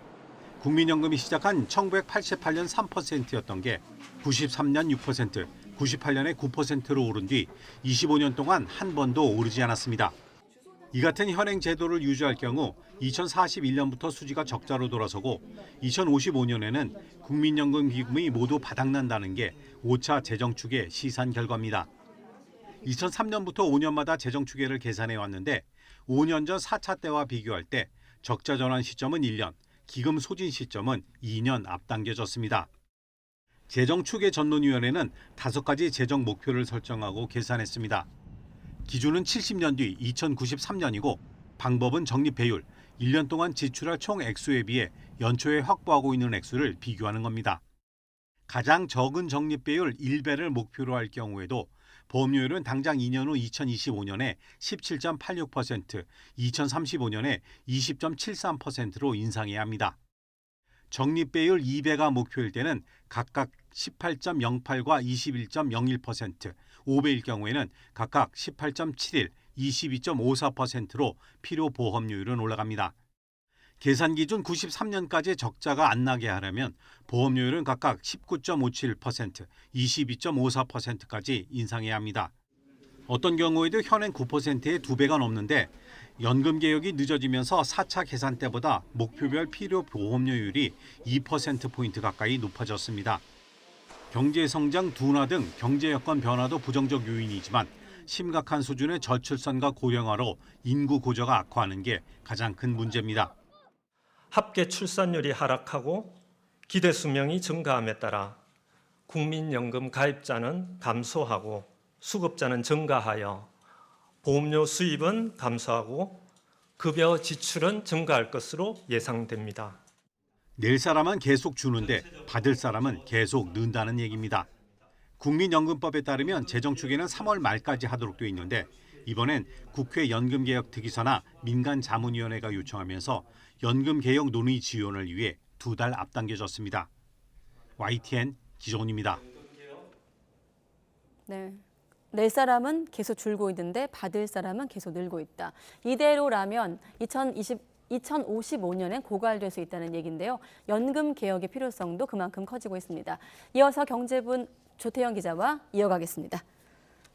국민연금이 시작한 1988년 3%였던 게 93년 6%, 98년에 9%로 오른 뒤 25년 동안 한 번도 오르지 않았습니다. 이 같은 현행 제도를 유지할 경우 2041년부터 수지가 적자로 돌아서고 2055년에는 국민연금 기금이 모두 바닥난다는 게 5차 재정추계 시산 결과입니다. 2003년부터 5년마다 재정추계를 계산해 왔는데 5년 전 4차 때와 비교할 때 적자 전환 시점은 1년, 기금 소진 시점은 2년 앞당겨졌습니다. 재정추계 전론위원회는 5가지 재정 목표를 설정하고 계산했습니다. 기준은 70년 뒤 2093년이고 방법은 적립 배율, 1년 동안 지출할 총 액수에 비해 연초에 확보하고 있는 액수를 비교하는 겁니다. 가장 적은 적립 배율 1배를 목표로 할 경우에도 보험료율은 당장 2년 후 2025년에 17.86%, 2035년에 20.73%로 인상해야 합니다. 적립배율 2배가 목표일 때는 각각 18.08과 21.01%, 5배일 경우에는 각각 18.71, 22.54%로 필요 보험료율은 올라갑니다. 계산 기준 93년까지 적자가 안 나게 하려면 보험료율은 각각 19.57%, 22.54%까지 인상해야 합니다. 어떤 경우에도 현행 9%의 2배가 넘는데 연금 개혁이 늦어지면서 4차 계산 때보다 목표별 필요 보험료율이 2%포인트 가까이 높아졌습니다. 경제 성장 둔화 등 경제 여건 변화도 부정적 요인이지만 심각한 수준의 저출산과 고령화로 인구 고조가 악화하는 게 가장 큰 문제입니다. 합계 출산율이 하락하고 기대 수명이 증가함에 따라 국민연금 가입자는 감소하고 수급자는 증가하여 보험료 수입은 감소하고 급여 지출은 증가할 것으로 예상됩니다. 낼 사람은 계속 주는데 받을 사람은 계속 는다는 얘기입니다. 국민연금법에 따르면 재정추계는 3월 말까지 하도록 돼 있는데 이번엔 국회 연금개혁특위서나 민간자문위원회가 요청하면서 연금개혁 논의 지원을 위해 2달 앞당겨졌습니다. YTN 기종훈입니다. 네. 낼 사람은 계속 줄고 있는데 받을 사람은 계속 늘고 있다. 이대로라면 2055년엔 고갈될 수 있다는 얘기인데요. 연금 개혁의 필요성도 그만큼 커지고 있습니다. 이어서 경제분 조태영 기자와 이어가겠습니다.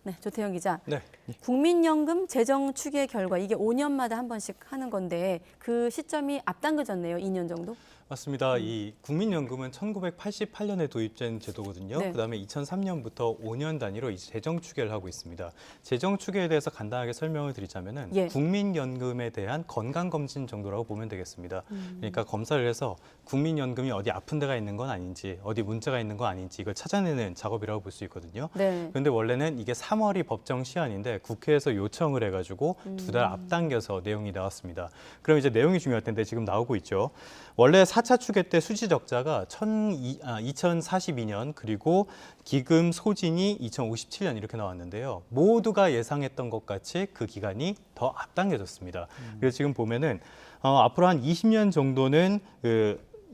네, 조태영 기자. 네. 국민연금 재정 추계 결과 이게 5년마다 한 번씩 하는 건데 그 시점이 앞당겨졌네요. 2년 정도? 맞습니다. 이 국민연금은 1988년에 도입된 제도거든요. 네. 그다음에 2003년부터 5년 단위로 이 재정 추계를 하고 있습니다. 재정 추계에 대해서 간단하게 설명을 드리자면은 예. 국민연금에 대한 건강 검진 정도라고 보면 되겠습니다. 그러니까 검사를 해서 국민연금이 어디 아픈 데가 있는 건 아닌지, 어디 문제가 있는 건 아닌지 이걸 찾아내는 작업이라고 볼 수 있거든요. 네. 그런데 원래는 이게 3월이 법정 시한인데 국회에서 요청을 해가지고 2달 앞당겨서 내용이 나왔습니다. 그럼 이제 내용이 중요할 텐데 지금 나오고 있죠. 원래 4차 추계 때 수지 적자가 2042년 그리고 기금 소진이 2057년 이렇게 나왔는데요. 모두가 예상했던 것 같이 그 기간이 더 앞당겨졌습니다. 그래서 지금 보면은 앞으로 한 20년 정도는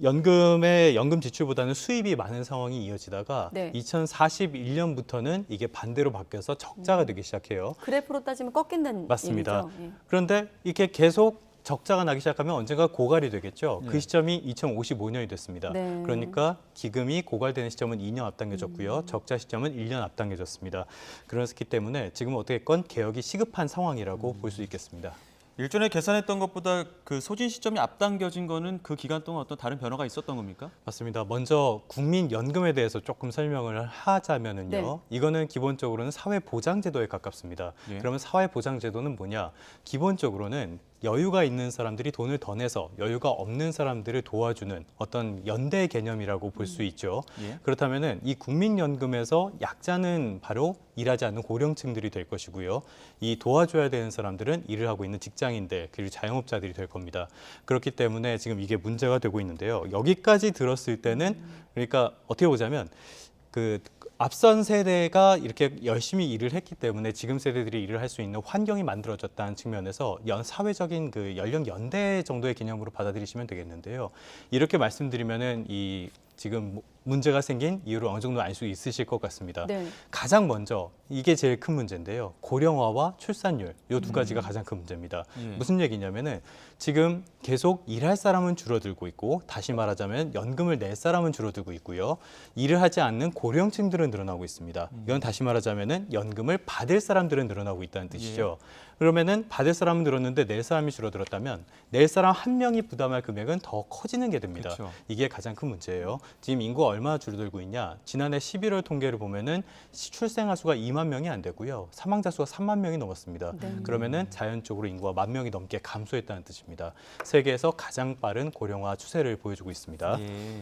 연금 지출보다는 수입이 많은 상황이 이어지다가 네. 2041년부터는 이게 반대로 바뀌어서 적자가 되기 시작해요. 그래프로 따지면 꺾인다는 맞습니다. 얘기죠. 예. 그런데 이렇게 계속 적자가 나기 시작하면 언젠가 고갈이 되겠죠. 그 시점이 2055년이 됐습니다. 네. 그러니까 기금이 고갈되는 시점은 2년 앞당겨졌고요. 적자 시점은 1년 앞당겨졌습니다. 그렇기 때문에 지금 어떻게건 개혁이 시급한 상황이라고 볼 수 있겠습니다. 일전에 계산했던 것보다 그 소진 시점이 앞당겨진 거는 그 기간 동안 어떤 다른 변화가 있었던 겁니까? 맞습니다. 먼저 국민연금에 대해서 조금 설명을 하자면은요. 네. 이거는 기본적으로는 사회보장제도에 가깝습니다. 예. 그러면 사회보장제도는 뭐냐? 기본적으로는 여유가 있는 사람들이 돈을 더 내서 여유가 없는 사람들을 도와주는 어떤 연대 개념이라고 볼 수 있죠. 예. 그렇다면은 이 국민연금에서 약자는 바로 일하지 않는 고령층들이 될 것이고요. 이 도와줘야 되는 사람들은 일을 하고 있는 직장인들 그리고 자영업자들이 될 겁니다. 그렇기 때문에 지금 이게 문제가 되고 있는데요. 여기까지 들었을 때는 그러니까 어떻게 보자면 앞선 세대가 이렇게 열심히 일을 했기 때문에 지금 세대들이 일을 할 수 있는 환경이 만들어졌다는 측면에서 사회적인 연령 연대 정도의 개념으로 받아들이시면 되겠는데요. 이렇게 말씀드리면은 이 지금 문제가 생긴 이유를 어느 정도 알 수 있으실 것 같습니다. 네. 가장 먼저 이게 제일 큰 문제인데요. 고령화와 출산율 이 두 가지가 가장 큰 문제입니다. 무슨 얘기냐면은 지금 계속 일할 사람은 줄어들고 있고 다시 말하자면 연금을 낼 사람은 줄어들고 있고요. 일을 하지 않는 고령층들은 늘어나고 있습니다. 이건 다시 말하자면은 연금을 받을 사람들은 늘어나고 있다는 뜻이죠. 그러면은 받을 사람은 늘었는데 낼 사람이 줄어들었다면 낼 사람 한 명이 부담할 금액은 더 커지는 게 됩니다. 그렇죠. 이게 가장 큰 문제예요. 지금 인구가 얼마나 줄어들고 있냐? 지난해 11월 통계를 보면은 출생아 수가 2만 명이 안 되고요. 사망자 수가 3만 명이 넘었습니다. 그러면은 자연적으로 인구가 1만 명이 넘게 감소했다는 뜻입니다. 세계에서 가장 빠른 고령화 추세를 보여주고 있습니다.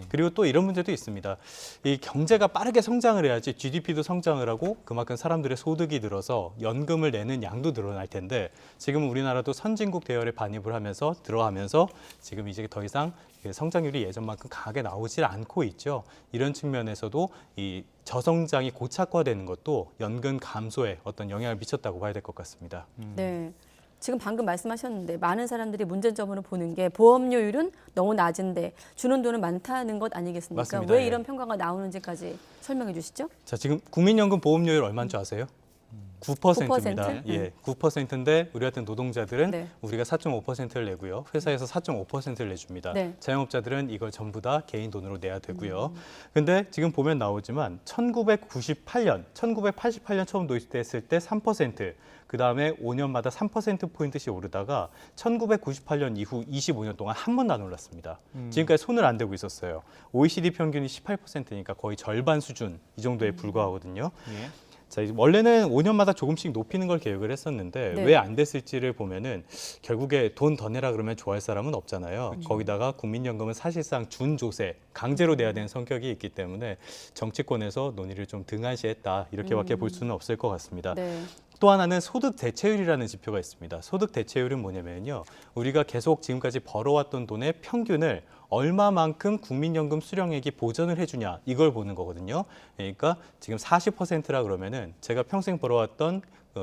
그리고 또 이런 문제도 있습니다. 이 경제가 빠르게 성장을 해야지 GDP도 성장을 하고 그만큼 사람들의 소득이 늘어서 연금을 내는 양도 늘어날 텐데 지금 우리나라도 선진국 대열에 반입을 하면서 들어가면서 지금 이제 더 이상 성장률이 예전만큼 강하게 나오질 않고 있죠. 이런 측면에서도 이 저성장이 고착화되는 것도 연금 감소에 어떤 영향을 미쳤다고 봐야 될 것 같습니다. 네. 지금 방금 말씀하셨는데 많은 사람들이 문제점으로 보는 게 보험료율은 너무 낮은데 주는 돈은 많다는 것 아니겠습니까? 맞습니다. 왜 이런 평가가 나오는지까지 설명해 주시죠. 자, 지금 국민연금 보험료율 얼마인 줄 아세요? 9%입니다. 9%? 예, 9%인데 우리 같은 노동자들은 네. 우리가 4.5%를 내고요. 회사에서 4.5%를 내줍니다. 네. 자영업자들은 이걸 전부 다 개인 돈으로 내야 되고요. 근데 지금 보면 나오지만 1988년 처음 도입됐을 때 3%, 그다음에 5년마다 3%포인트씩 오르다가 1998년 이후 25년 동안 한 번도 안 올랐습니다. 지금까지 손을 안 대고 있었어요. OECD 평균이 18%니까 거의 절반 수준 이 정도에 불과하거든요. 자, 원래는 5년마다 조금씩 높이는 걸 계획을 했었는데 네. 왜 안 됐을지를 보면은 결국에 돈 더 내라 그러면 좋아할 사람은 없잖아요. 거기다가 국민연금은 사실상 준조세, 강제로 내야 되는 성격이 있기 때문에 정치권에서 논의를 좀 등한시했다 이렇게밖에 볼 수는 없을 것 같습니다. 네. 또 하나는 소득 대체율이라는 지표가 있습니다. 소득 대체율은 뭐냐면요. 우리가 계속 지금까지 벌어왔던 돈의 평균을 얼마만큼 국민연금 수령액이 보전을 해주냐 이걸 보는 거거든요. 그러니까 지금 40%라 그러면은 제가 평생 벌어왔던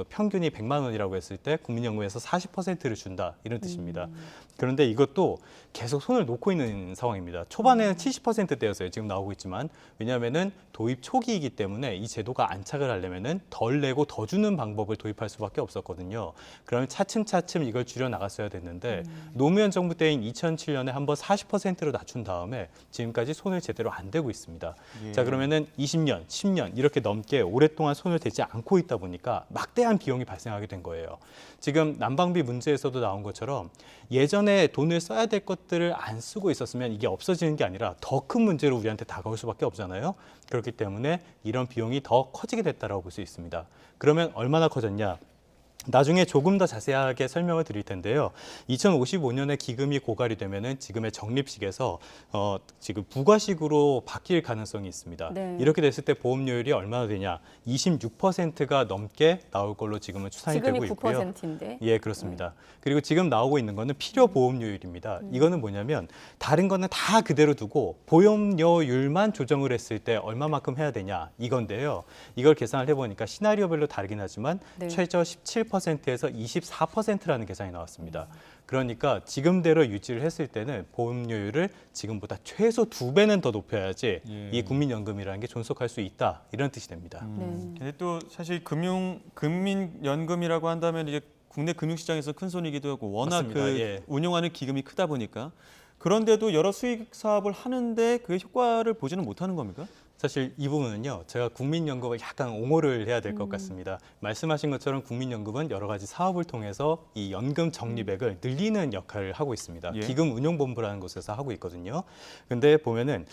평균이 100만 원이라고 했을 때 국민연금에서 40%를 준다 이런 뜻입니다. 그런데 이것도 계속 손을 놓고 있는 상황입니다. 초반에는 70%대였어요. 지금 나오고 있지만 왜냐하면은 도입 초기이기 때문에 이 제도가 안착을 하려면은 덜 내고 더 주는 방법을 도입할 수밖에 없었거든요. 그러면 차츰차츰 이걸 줄여 나갔어야 됐는데 노무현 정부 때인 2007년에 한번 40%로 낮춘 다음에 지금까지 손을 제대로 안 대고 있습니다. 자, 그러면은 20년, 10년 이렇게 넘게 오랫동안 손을 대지 않고 있다 보니까 막대한 비용이 발생하게 된 거예요. 지금 난방비 문제에서도 나온 것처럼 예전에 돈을 써야 될 것들을 안 쓰고 있었으면 이게 없어지는 게 아니라 더 큰 문제로 우리한테 다가올 수밖에 없잖아요. 그렇기 때문에 이런 비용이 더 커지게 됐다라고 볼 수 있습니다. 그러면 얼마나 커졌냐? 나중에 조금 더 자세하게 설명을 드릴 텐데요. 2055년에 기금이 고갈이 되면은 지금의 적립식에서 지금 부과식으로 바뀔 가능성이 있습니다. 네. 이렇게 됐을 때 보험료율이 얼마나 되냐? 26%가 넘게 나올 걸로 지금은 추산이 되고 있고요. 지금이 9%인데. 예, 그렇습니다. 그리고 지금 나오고 있는 거는 필요 보험료율입니다. 이거는 뭐냐면 다른 거는 다 그대로 두고 보험료율만 조정을 했을 때 얼마만큼 해야 되냐 이건데요. 이걸 계산을 해보니까 시나리오별로 다르긴 하지만 네. 최저 17%에서 24%라는 계산이 나왔습니다. 그러니까 지금대로 유지를 했을 때는 보험료율을 지금보다 최소 2배는 더 높여야지 이 국민연금이라는 게 존속할 수 있다 이런 뜻이 됩니다. 근데 또 사실 국민연금이라고 한다면 이제 국내 금융시장에서 큰 손이기도 하고 워낙 맞습니다. 운용하는 기금이 크다 보니까 그런데도 여러 수익 사업을 하는데 그게 효과를 보지는 못하는 겁니까? 사실 이 부분은요, 제가 국민연금을 약간 옹호를 해야 될 것 같습니다. 말씀하신 것처럼 국민연금은 여러 가지 사업을 통해서 이 연금 적립액을 늘리는 역할을 하고 있습니다. 기금운용본부라는 곳에서 하고 있거든요. 근데 보면은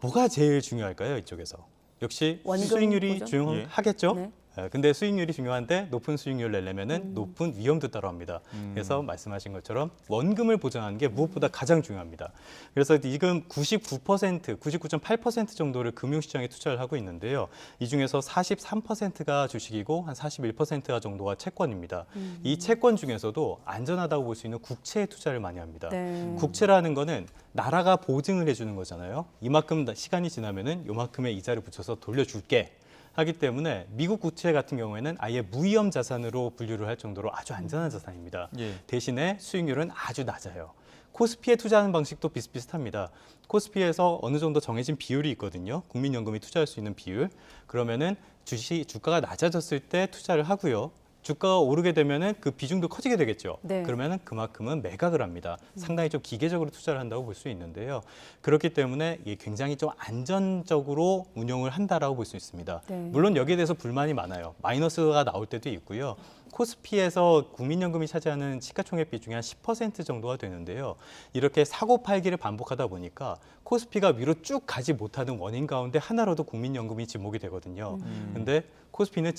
뭐가 제일 중요할까요, 이쪽에서? 역시 수익률이 중요하겠죠? 네. 근데 수익률이 중요한데 높은 수익률을 내려면은 높은 위험도 따라옵니다. 그래서 말씀하신 것처럼 원금을 보장하는 게 무엇보다 가장 중요합니다. 그래서 지금 99%, 99.8% 정도를 금융시장에 투자를 하고 있는데요. 이 중에서 43%가 주식이고 한 41%가 정도가 채권입니다. 이 채권 중에서도 안전하다고 볼 수 있는 국채에 투자를 많이 합니다. 네. 국채라는 거는 나라가 보증을 해주는 거잖아요. 이만큼 시간이 지나면은 요만큼의 이자를 붙여서 돌려줄게. 하기 때문에 미국 국채 같은 경우에는 아예 무위험 자산으로 분류를 할 정도로 아주 안전한 자산입니다. 대신에 수익률은 아주 낮아요. 코스피에 투자하는 방식도 비슷비슷합니다. 코스피에서 어느 정도 정해진 비율이 있거든요. 국민연금이 투자할 수 있는 비율. 그러면은 주가가 낮아졌을 때 투자를 하고요. 주가가 오르게 되면은 그 비중도 커지게 되겠죠. 네. 그러면은 그만큼은 매각을 합니다. 상당히 좀 기계적으로 투자를 한다고 볼 수 있는데요. 그렇기 때문에 이게 굉장히 좀 안전적으로 운용을 한다라고 볼 수 있습니다. 네. 물론 여기에 대해서 불만이 많아요. 마이너스가 나올 때도 있고요. 코스피에서 국민연금이 차지하는 시가총액 비중이 한 10% 정도가 되는데요. 이렇게 사고 팔기를 반복하다 보니까 코스피가 위로 쭉 가지 못하는 원인 가운데 하나로도 국민연금이 지목이 되거든요. 근데 코스피는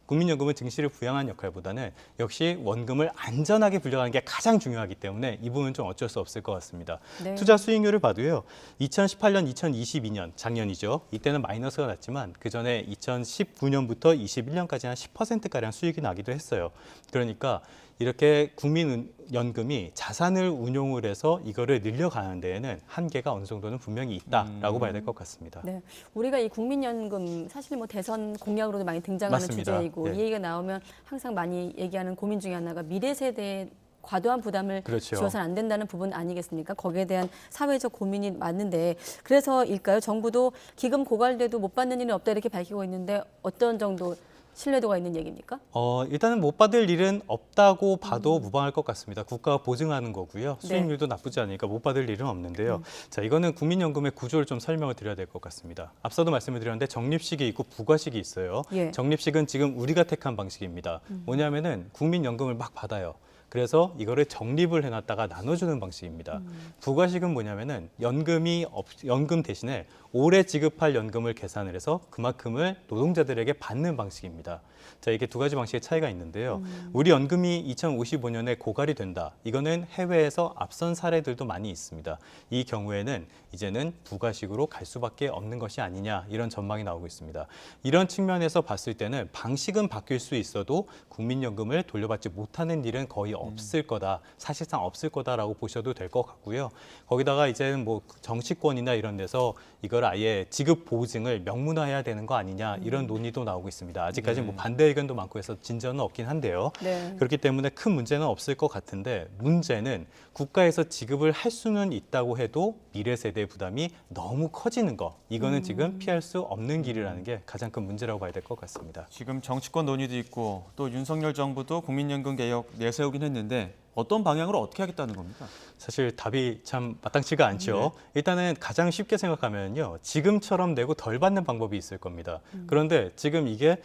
국민연금은 증시를 부양한 역할보다는 역시 원금을 안전하게 분류하는 게 가장 중요하기 때문에 이 부분은 좀 어쩔 수 없을 것 같습니다. 네. 투자 수익률을 봐도요. 2018년, 2022년, 작년이죠. 이때는 마이너스가 났지만 그전에 2019년부터 21년까지 한 10%가량 수익이 나기도 했어요. 그러니까 이렇게 국민연금이 자산을 운용을 해서 이거를 늘려가는 데에는 한계가 어느 정도는 분명히 있다라고 봐야 될 것 같습니다. 네, 우리가 이 국민연금 사실 뭐 대선 공약으로도 많이 등장하는 맞습니다. 주제이고 이 얘기가 나오면 항상 많이 얘기하는 고민 중에 하나가 미래 세대에 과도한 부담을 그렇죠. 지어서는 안 된다는 부분 아니겠습니까? 거기에 대한 사회적 고민이 많은데 그래서일까요? 정부도 기금 고갈돼도 못 받는 일은 없다 이렇게 밝히고 있는데 어떤 정도 신뢰도가 있는 얘기입니까? 일단은 못 받을 일은 없다고 봐도 무방할 것 같습니다. 국가가 보증하는 거고요. 수익률도 나쁘지 않으니까 못 받을 일은 없는데요. 자, 이거는 국민연금의 구조를 좀 설명을 드려야 될 것 같습니다. 앞서도 말씀을 드렸는데 적립식이 있고 부과식이 있어요. 적립식은 지금 우리가 택한 방식입니다. 뭐냐면은 국민연금을 막 받아요. 그래서 이거를 적립을 해놨다가 나눠주는 방식입니다. 부과식은 뭐냐면은 연금 대신에 올해 지급할 연금을 계산을 해서 그만큼을 노동자들에게 받는 방식입니다. 자, 이게 두 가지 방식의 차이가 있는데요. 우리 연금이 2055년에 고갈이 된다. 이거는 해외에서 앞선 사례들도 많이 있습니다. 이 경우에는 이제는 부가식으로 갈 수밖에 없는 것이 아니냐 이런 전망이 나오고 있습니다. 이런 측면에서 봤을 때는 방식은 바뀔 수 있어도 국민연금을 돌려받지 못하는 일은 거의 없을 거다. 사실상 없을 거다라고 보셔도 될 것 같고요. 거기다가 이제는 뭐 정치권이나 이런 데서 이걸 아예 지급 보증을 명문화해야 되는 거 아니냐 이런 논의도 나오고 있습니다. 아직까지 뭐 반대 의견도 많고 해서 진전은 없긴 한데요. 그렇기 때문에 큰 문제는 없을 것 같은데 문제는 국가에서 지급을 할 수는 있다고 해도 미래 세대의 부담이 너무 커지는 거. 이거는 지금 피할 수 없는 길이라는 게 가장 큰 문제라고 봐야 될 것 같습니다. 지금 정치권 논의도 있고 또 윤석열 정부도 국민연금 개혁 내세우긴 했는데 어떤 방향으로 어떻게 하겠다는 겁니까? 사실 답이 참 마땅치가 않죠. 일단은 가장 쉽게 생각하면요. 지금처럼 내고 덜 받는 방법이 있을 겁니다. 그런데 지금 이게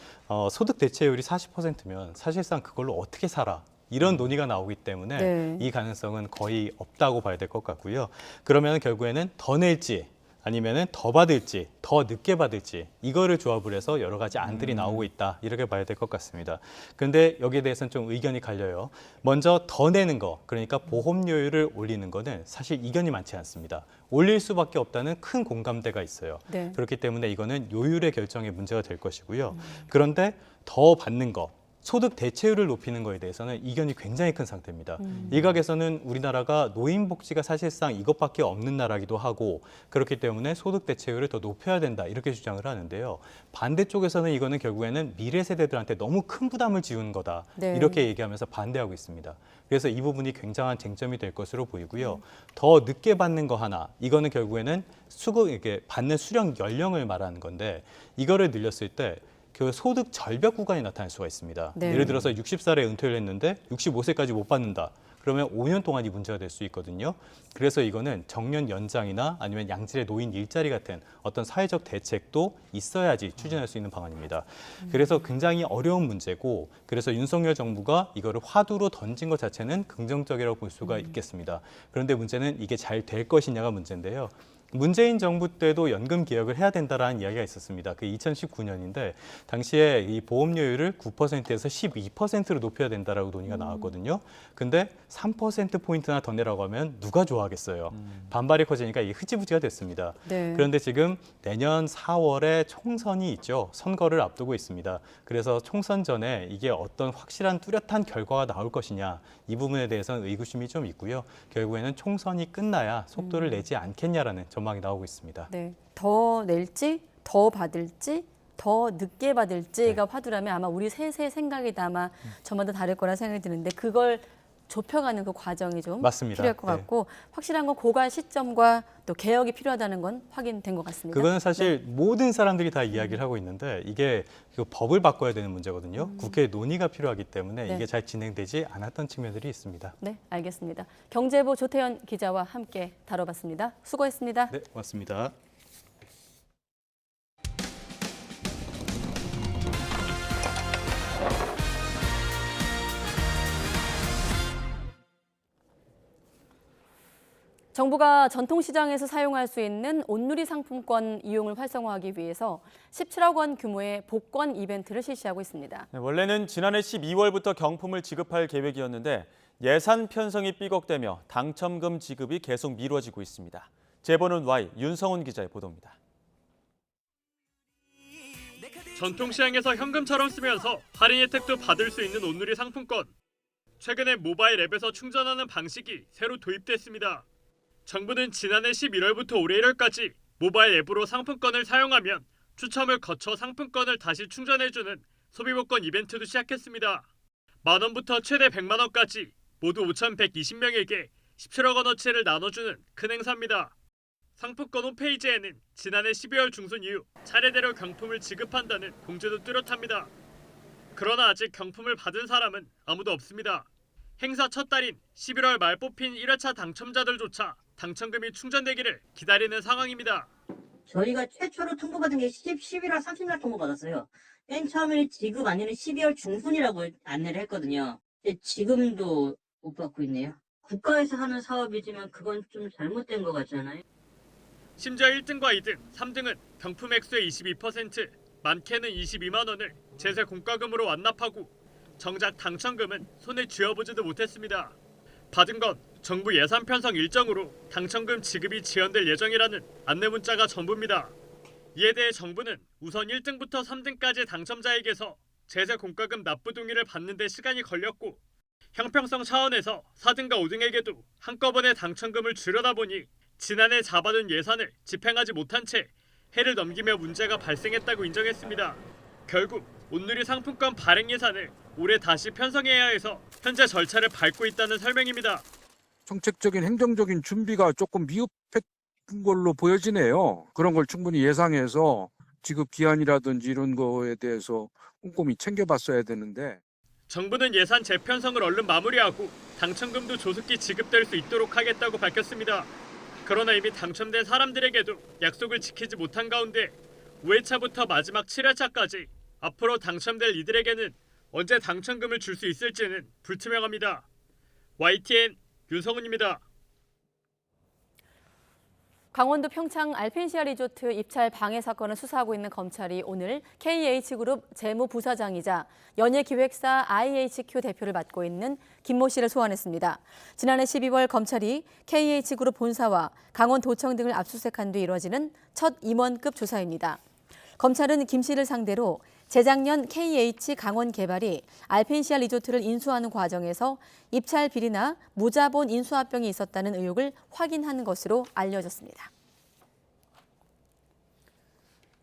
소득 대체율이 40%면 사실상 그걸로 어떻게 살아? 이런 논의가 나오기 때문에 이 가능성은 거의 없다고 봐야 될 것 같고요. 그러면 결국에는 더 낼지 아니면은 더 받을지, 더 늦게 받을지 이거를 조합을 해서 여러 가지 안들이 나오고 있다. 이렇게 봐야 될 것 같습니다. 그런데 여기에 대해서는 좀 의견이 갈려요. 먼저 더 내는 거, 그러니까 보험료율을 올리는 거는 사실 이견이 많지 않습니다. 올릴 수밖에 없다는 큰 공감대가 있어요. 그렇기 때문에 이거는 요율의 결정에 문제가 될 것이고요. 그런데 더 받는 거, 소득 대체율을 높이는 거에 대해서는 이견이 굉장히 큰 상태입니다. 일각에서는 우리나라가 노인복지가 사실상 이것밖에 없는 나라기도 하고 그렇기 때문에 소득 대체율을 더 높여야 된다 이렇게 주장을 하는데요. 반대쪽에서는 이거는 결국에는 미래 세대들한테 너무 큰 부담을 지우는 거다 이렇게 얘기하면서 반대하고 있습니다. 그래서 이 부분이 굉장한 쟁점이 될 것으로 보이고요. 더 늦게 받는 거 하나, 이거는 결국에는 이게 받는 수령 연령을 말하는 건데 이거를 늘렸을 때 그 소득 절벽 구간이 나타날 수가 있습니다. 예를 들어서 60살에 은퇴를 했는데 65세까지 못 받는다. 그러면 5년 동안이 문제가 될 수 있거든요. 그래서 이거는 정년 연장이나 아니면 양질의 노인 일자리 같은 어떤 사회적 대책도 있어야지 추진할 수 있는 방안입니다. 그래서 굉장히 어려운 문제고 그래서 윤석열 정부가 이거를 화두로 던진 것 자체는 긍정적이라고 볼 수가 있겠습니다. 그런데 문제는 이게 잘 될 것이냐가 문제인데요. 문재인 정부 때도 연금 개혁을 해야 된다라는 이야기가 있었습니다. 그 2019년인데 당시에 이 보험료율을 9%에서 12%로 높여야 된다라고 논의가 나왔거든요. 근데 3%포인트나 더 내라고 하면 누가 좋아하겠어요. 반발이 커지니까 이게 흐지부지가 됐습니다. 그런데 지금 내년 4월에 총선이 있죠. 선거를 앞두고 있습니다. 그래서 총선 전에 이게 어떤 확실한 뚜렷한 결과가 나올 것이냐 이 부분에 대해서는 의구심이 좀 있고요. 결국에는 총선이 끝나야 속도를 내지 않겠냐라는 전망이 나오고 있습니다. 더 낼지, 더 받을지 더 늦게 받을지가 화두라면 아마 우리 셋의 생각이 아마 저마다 다를 거라 생각이 드는데 그걸 좁혀가는 그 과정이 좀 맞습니다. 필요할 것 같고 확실한 건 고갈 시점과 또 개혁이 필요하다는 건 확인된 것 같습니다. 그거는 사실 모든 사람들이 다 이야기를 하고 있는데 이게 그 법을 바꿔야 되는 문제거든요. 국회 논의가 필요하기 때문에 네. 이게 잘 진행되지 않았던 측면들이 있습니다. 네, 알겠습니다. 경제부 조태현 기자와 함께 다뤄봤습니다. 수고했습니다. 네, 고맙습니다. 정부가 전통시장에서 사용할 수 있는 온누리 상품권 이용을 활성화하기 위해서 17억 원 규모의 복권 이벤트를 실시하고 있습니다. 네, 원래는 지난해 12월부터 경품을 지급할 계획이었는데 예산 편성이 삐걱대며 당첨금 지급이 계속 미뤄지고 있습니다. 제보는 Y, 윤성훈 기자의 보도입니다. 전통시장에서 현금처럼 쓰면서 할인 혜택도 받을 수 있는 온누리 상품권. 최근에 모바일 앱에서 충전하는 방식이 새로 도입됐습니다. 정부는 지난해 11월부터 올해 1월까지 모바일 앱으로 상품권을 사용하면 추첨을 거쳐 상품권을 다시 충전해주는 소비복권 이벤트도 시작했습니다. 만 원부터 최대 100만 원까지 모두 5,120명에게 17억 원어치를 나눠주는 큰 행사입니다. 상품권 홈페이지에는 지난해 12월 중순 이후 차례대로 경품을 지급한다는 공지도 뚜렷합니다. 그러나 아직 경품을 받은 사람은 아무도 없습니다. 행사 첫 달인 11월 말 뽑힌 1회차 당첨자들조차 당첨금이 충전되기를 기다리는 상황입니다. 저희가 최초로 통보받은 게 11월 30일 통보받았어요. 맨 처음에 지급 안내는 12월 중순이라고 안내를 했거든요. 근데 지금도 못 받고 있네요. 국가에서 하는 사업이지만 그건 좀 잘못된 것 같잖아요. 심지어 1등과 2등, 3등은 경품 액수의 22%, 많게는 22만 원을 제세 공과금으로 완납하고 정작 당첨금은 손에 쥐어보지도 못했습니다. 받은 건 정부 예산 편성 일정으로 당첨금 지급이 지연될 예정이라는 안내 문자가 전부입니다. 이에 대해 정부는 우선 1등부터 3등까지 당첨자에게서 제세 공과금 납부 동의를 받는 데 시간이 걸렸고 형평성 차원에서 4등과 5등에게도 한꺼번에 당첨금을 주려다 보니 지난해 잡아둔 예산을 집행하지 못한 채 해를 넘기며 문제가 발생했다고 인정했습니다. 결국 온누리 상품권 발행 예산을 올해 다시 편성해야 해서 현재 절차를 밟고 있다는 설명입니다. 정책적인 행정적인 준비가 조금 미흡했던 걸로 보여지네요. 그런 걸 충분히 예상해서 지급 기한이라든지 이런 거에 대해서 꼼꼼히 챙겨봤어야 되는데. 정부는 예산 재편성을 얼른 마무리하고 당첨금도 조속히 지급될 수 있도록 하겠다고 밝혔습니다. 그러나 이미 당첨된 사람들에게도 약속을 지키지 못한 가운데 5회차부터 마지막 7회차까지 앞으로 당첨될 이들에게는 언제 당첨금을 줄 수 있을지는 불투명합니다. YTN 윤성훈입니다. 강원도 평창 알펜시아 리조트 입찰 방해 사건을 수사하고 있는 검찰이 오늘 KH그룹 재무부사장이자 연예기획사 IHQ 대표를 맡고 있는 김모 씨를 소환했습니다. 지난해 12월 검찰이 KH그룹 본사와 강원도청 등을 압수수색한 뒤 이뤄지는 첫 임원급 조사입니다. 검찰은 김 씨를 상대로 재작년 KH 강원개발이 알펜시아 리조트를 인수하는 과정에서 입찰 비리나 무자본 인수합병이 있었다는 의혹을 확인한 것으로 알려졌습니다.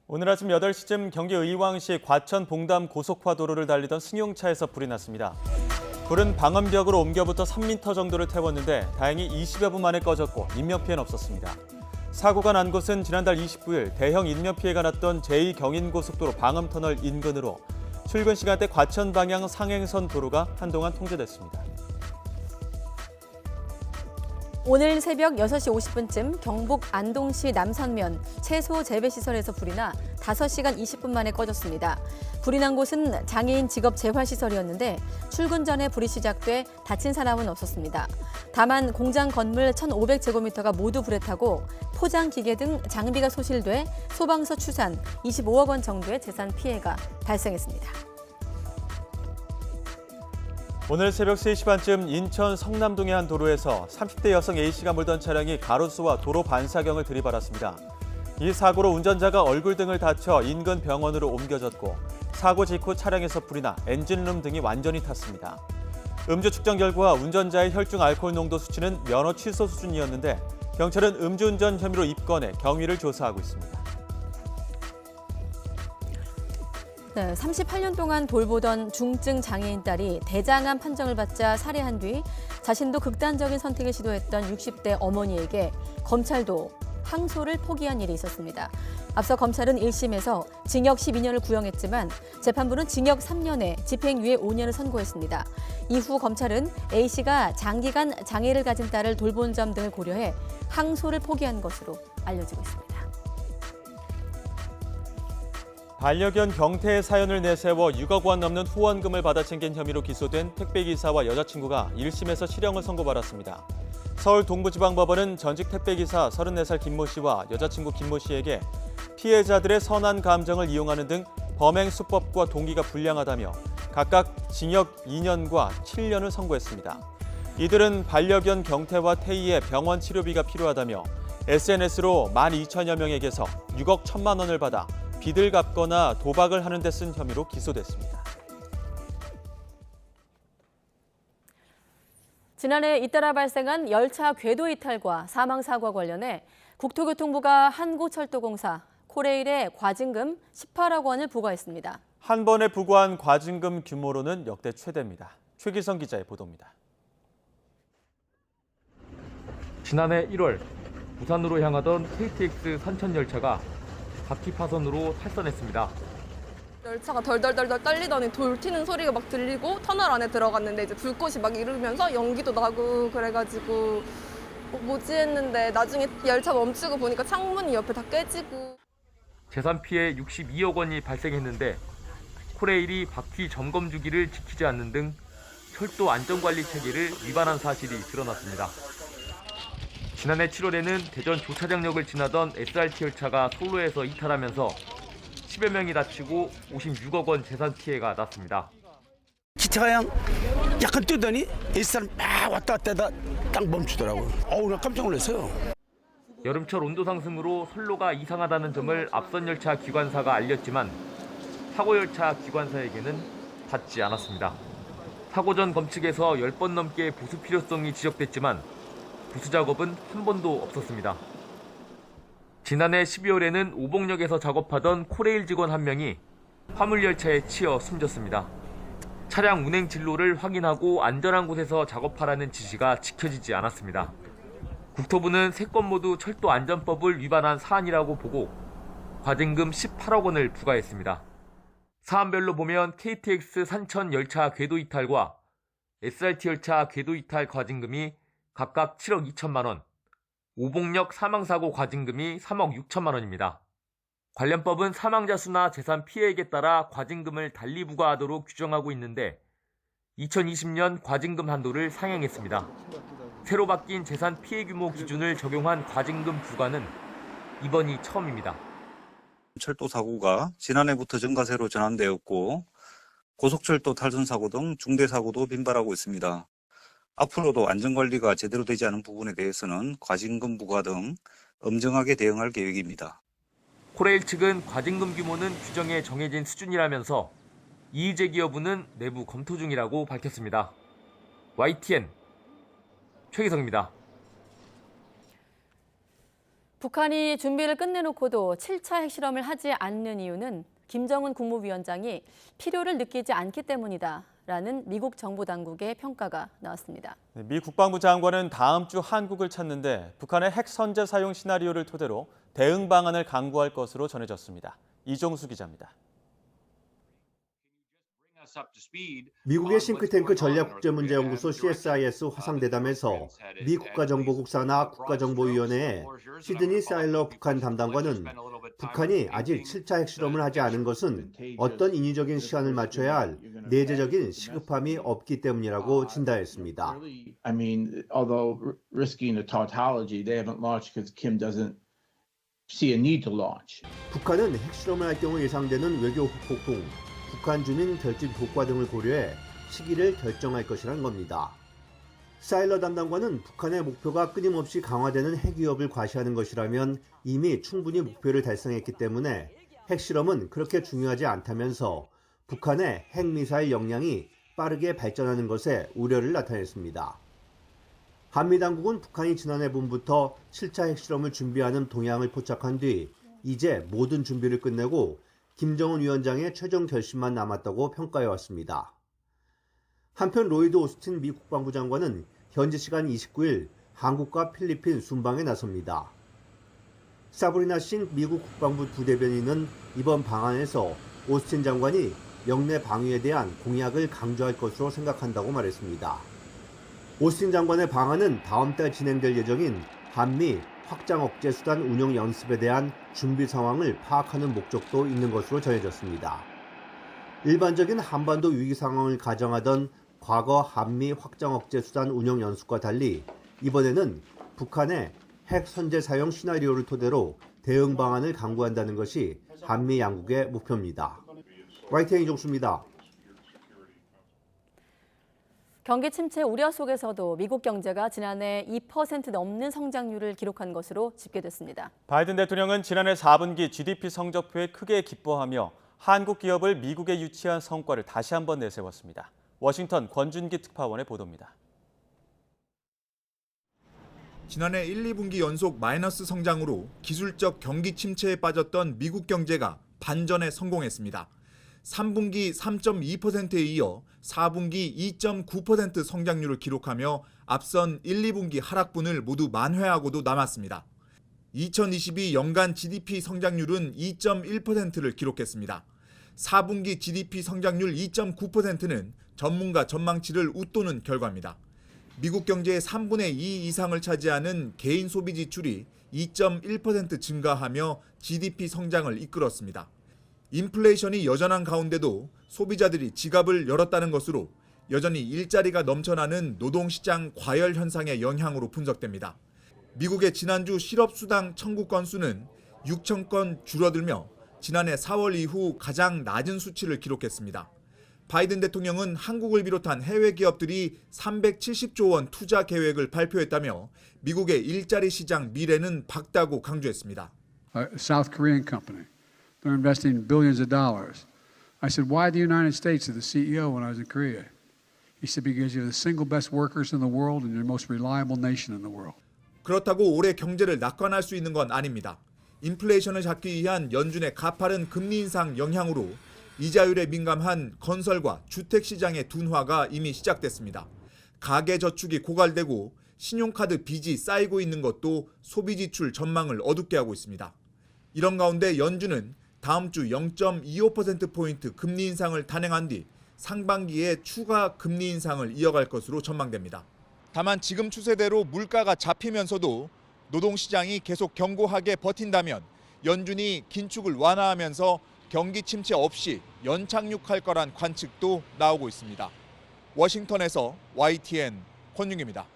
오늘 아침 8시쯤 경기 의왕시 과천 봉담 고속화도로를 달리던 승용차에서 불이 났습니다. 불은 방음벽으로 옮겨부터 3m 정도를 태웠는데 다행히 20여 분 만에 꺼졌고 인명피해는 없었습니다. 사고가 난 곳은 지난달 29일 대형 인명피해가 났던 제2경인고속도로 방음터널 인근으로 출근 시간대 과천 방향 상행선 도로가 한동안 통제됐습니다. 오늘 새벽 6시 50분쯤 경북 안동시 남선면 채소 재배시설에서 불이 나 5시간 20분 만에 꺼졌습니다. 불이 난 곳은 장애인 직업 재활시설이었는데 출근 전에 불이 시작돼 다친 사람은 없었습니다. 다만 공장 건물 1,500제곱미터가 모두 불에 타고 포장기계 등 장비가 소실돼 소방서 추산 25억 원 정도의 재산 피해가 발생했습니다. 오늘 새벽 3시 반쯤 인천 성남동의 한 도로에서 30대 여성 A씨가 몰던 차량이 가로수와 도로 반사경을 들이받았습니다. 이 사고로 운전자가 얼굴 등을 다쳐 인근 병원으로 옮겨졌고 사고 직후 차량에서 불이 나 엔진룸 등이 완전히 탔습니다. 음주 측정 결과 운전자의 혈중 알코올 농도 수치는 면허 취소 수준이었는데 경찰은 음주운전 혐의로 입건해 경위를 조사하고 있습니다. 네, 38년 동안 돌보던 중증 장애인 딸이 대장암 판정을 받자 살해한 뒤 자신도 극단적인 선택을 시도했던 60대 어머니에게 검찰도 항소를 포기한 일이 있었습니다. 앞서 검찰은 1심에서 징역 12년을 구형했지만 재판부는 징역 3년에 집행유예 5년을 선고했습니다. 이후 검찰은 A씨가 장기간 장애를 가진 딸을 돌본 점 등을 고려해 항소를 포기한 것으로 알려지고 있습니다. 반려견 경태의 사연을 내세워 6억 원 넘는 후원금을 받아 챙긴 혐의로 기소된 택배기사와 여자친구가 1심에서 실형을 선고받았습니다. 서울 동부지방법원은 전직 택배기사 34살 김모 씨와 여자친구 김모 씨에게 피해자들의 선한 감정을 이용하는 등 범행 수법과 동기가 불량하다며 각각 징역 2년과 7년을 선고했습니다. 이들은 반려견 경태와 태희의 병원 치료비가 필요하다며 SNS로 12,000여 명에게서 6억 1천만 원을 받아 빚을 갚거나 도박을 하는 데 쓴 혐의로 기소됐습니다. 지난해 잇따라 발생한 열차 궤도 이탈과 사망 사고와 관련해 국토교통부가 한국철도공사, 코레일에 과징금 18억 원을 부과했습니다. 한 번에 부과한 과징금 규모로는 역대 최대입니다. 최기성 기자의 보도입니다. 지난해 1월 부산으로 향하던 KTX 산천 열차가 바퀴 파손으로 탈선했습니다. 열차가 덜덜덜덜 떨리더니 돌 튀는 소리가 막 들리고 터널 안에 들어갔는데 이제 불꽃이 막 이르면서 연기도 나고 그래가지고 뭐지 했는데 나중에 열차 멈추고 보니까 창문이 옆에 다 깨지고. 재산 피해 62억 원이 발생했는데 코레일이 바퀴 점검 주기를 지키지 않는 등 철도 안전관리 체계를 위반한 사실이 드러났습니다. 지난해 7월에는 대전 조차장역을 지나던 SRT 열차가 선로에서 이탈하면서 10여 명이 다치고 56억 원 재산 피해가 났습니다. 기차가 약간 뛰더니 SR 막 왔다 갔다 하다 딱 멈추더라고요. 나 깜짝 놀랐어요. 여름철 온도 상승으로 선로가 이상하다는 점을 앞선 열차 기관사가 알렸지만 사고 열차 기관사에게는 닿지 않았습니다. 사고 전 검측에서 10번 넘게 보수 필요성이 지적됐지만 부수 작업은 한 번도 없었습니다. 지난해 12월에는 오봉역에서 작업하던 코레일 직원 한 명이 화물열차에 치여 숨졌습니다. 차량 운행 진로를 확인하고 안전한 곳에서 작업하라는 지시가 지켜지지 않았습니다. 국토부는 3건 모두 철도 안전법을 위반한 사안이라고 보고 과징금 18억 원을 부과했습니다. 사안별로 보면 KTX 산천 열차 궤도 이탈과 SRT 열차 궤도 이탈 과징금이 각각 7억 2천만 원, 오봉역 사망사고 과징금이 3억 6천만 원입니다. 관련 법은 사망자 수나 재산 피해액에 따라 과징금을 달리 부과하도록 규정하고 있는데 2020년 과징금 한도를 상향했습니다. 새로 바뀐 재산 피해 규모 기준을 적용한 과징금 부과는 이번이 처음입니다. 철도 사고가 지난해부터 증가세로 전환되었고 고속철도 탈선 사고 등 중대 사고도 빈발하고 있습니다. 앞으로도 안전관리가 제대로 되지 않은 부분에 대해서는 과징금 부과 등 엄정하게 대응할 계획입니다. 코레일 측은 과징금 규모는 규정에 정해진 수준이라면서 이의제기 여부는 내부 검토 중이라고 밝혔습니다. YTN 최기성입니다. 북한이 준비를 끝내놓고도 7차 핵실험을 하지 않는 이유는 김정은 국무위원장이 필요를 느끼지 않기 때문이다라는 미국 정부 당국의 평가가 나왔습니다. 미 국방부 장관은 다음 주 한국을 찾는데 북한의 핵 선제 사용 시나리오를 토대로 대응 방안을 강구할 것으로 전해졌습니다. 이종수 기자입니다. 미국의 싱크탱크 전략국제문제연구소 CSIS 화상대담에서 미 국가정보국 산하 국가정보위원회의 시드니 사일러 북한 담당관은 북한이 아직 7차 핵실험을 하지 않은 것은 어떤 인위적인 시간을 맞춰야 할 내재적인 시급함이 없기 때문이라고 진단했습니다. I mean, although risking a tautology, they haven't launched because Kim doesn't see a need to launch. 북한은 핵실험을 할 경우 예상되는 외교 폭풍, 북한 주민 결집 효과 등을 고려해 시기를 결정할 것이란 겁니다. 사일러 담당관은 북한의 목표가 끊임없이 강화되는 핵 위협을 과시하는 것이라면 이미 충분히 목표를 달성했기 때문에 핵실험은 그렇게 중요하지 않다면서 북한의 핵미사일 역량이 빠르게 발전하는 것에 우려를 나타냈습니다. 한미 당국은 북한이 지난해 봄부터 7차 핵실험을 준비하는 동향을 포착한 뒤 이제 모든 준비를 끝내고 김정은 위원장의 최종 결심만 남았다고 평가해왔습니다. 한편 로이드 오스틴 미 국방부 장관은 현지 시간 29일 한국과 필리핀 순방에 나섭니다. 사브리나 싱 미국 국방부 부대변인은 이번 방안에서 오스틴 장관이 영내 방위에 대한 공약을 강조할 것으로 생각한다고 말했습니다. 오스틴 장관의 방안은 다음 달 진행될 예정인 한미 확장 억제 수단 운용 연습에 대한 준비 상황을 파악하는 목적도 있는 것으로 전해졌습니다. 일반적인 한반도 위기 상황을 가정하던 과거 한미 확장 억제 수단 운용 연습과 달리 이번에는 북한의 핵 선제 사용 시나리오를 토대로 대응 방안을 강구한다는 것이 한미 양국의 목표입니다. YTN 이종수입니다. 경기 침체 우려 속에서도 미국 경제가 지난해 2% 넘는 성장률을 기록한 것으로 집계됐습니다. 바이든 대통령은 지난해 4분기 GDP 성적표에 크게 기뻐하며 한국 기업을 미국에 유치한 성과를 다시 한번 내세웠습니다. 워싱턴 권준기 특파원의 보도입니다. 지난해 1, 2분기 연속 마이너스 성장으로 기술적 경기 침체에 빠졌던 미국 경제가 반전에 성공했습니다. 3분기 3.2%에 이어 4분기 2.9% 성장률을 기록하며 앞선 1, 2분기 하락분을 모두 만회하고도 남았습니다. 2022 연간 GDP 성장률은 2.1%를 기록했습니다. 4분기 GDP 성장률 2.9%는 전문가 전망치를 웃도는 결과입니다. 미국 경제의 3분의 2 이상을 차지하는 개인 소비 지출이 2.1% 증가하며 GDP 성장을 이끌었습니다. 인플레이션이 여전한 가운데도 소비자들이 지갑을 열었다는 것으로 여전히 일자리가 넘쳐나는 노동시장 과열 현상의 영향으로 분석됩니다. 미국의 지난주 실업수당 청구 건수는 6천 건 줄어들며 지난해 4월 이후 가장 낮은 수치를 기록했습니다. 바이든 대통령은 한국을 비롯한 해외 기업들이 370조 원 투자 계획을 발표했다며 미국의 일자리 시장 미래는 밝다고 강조했습니다. South Korean company. They're investing billions of dollars. I said, why the United States to the CEO when I was in Korea? He said, because you're the single best workers in the world and you're the most reliable nation in the world. 그렇다고 올해 경제를 낙관할 수 있는 건 아닙니다. 인플레이션을 잡기 위한 연준의 가파른 금리 인상 영향으로 이자율에 민감한 건설과 주택 시장의 둔화가 이미 시작됐습니다. 가계 저축이 고갈되고 신용카드 빚이 쌓이고 있는 것도 소비 지출 전망을 어둡게 하고 있습니다. 이런 가운데 연준은 다음 주 0.25%포인트 금리 인상을 단행한 뒤 상반기에 추가 금리 인상을 이어갈 것으로 전망됩니다. 다만 지금 추세대로 물가가 잡히면서도 노동시장이 계속 견고하게 버틴다면 연준이 긴축을 완화하면서 경기 침체 없이 연착륙할 거란 관측도 나오고 있습니다. 워싱턴에서 YTN 권윤기입니다.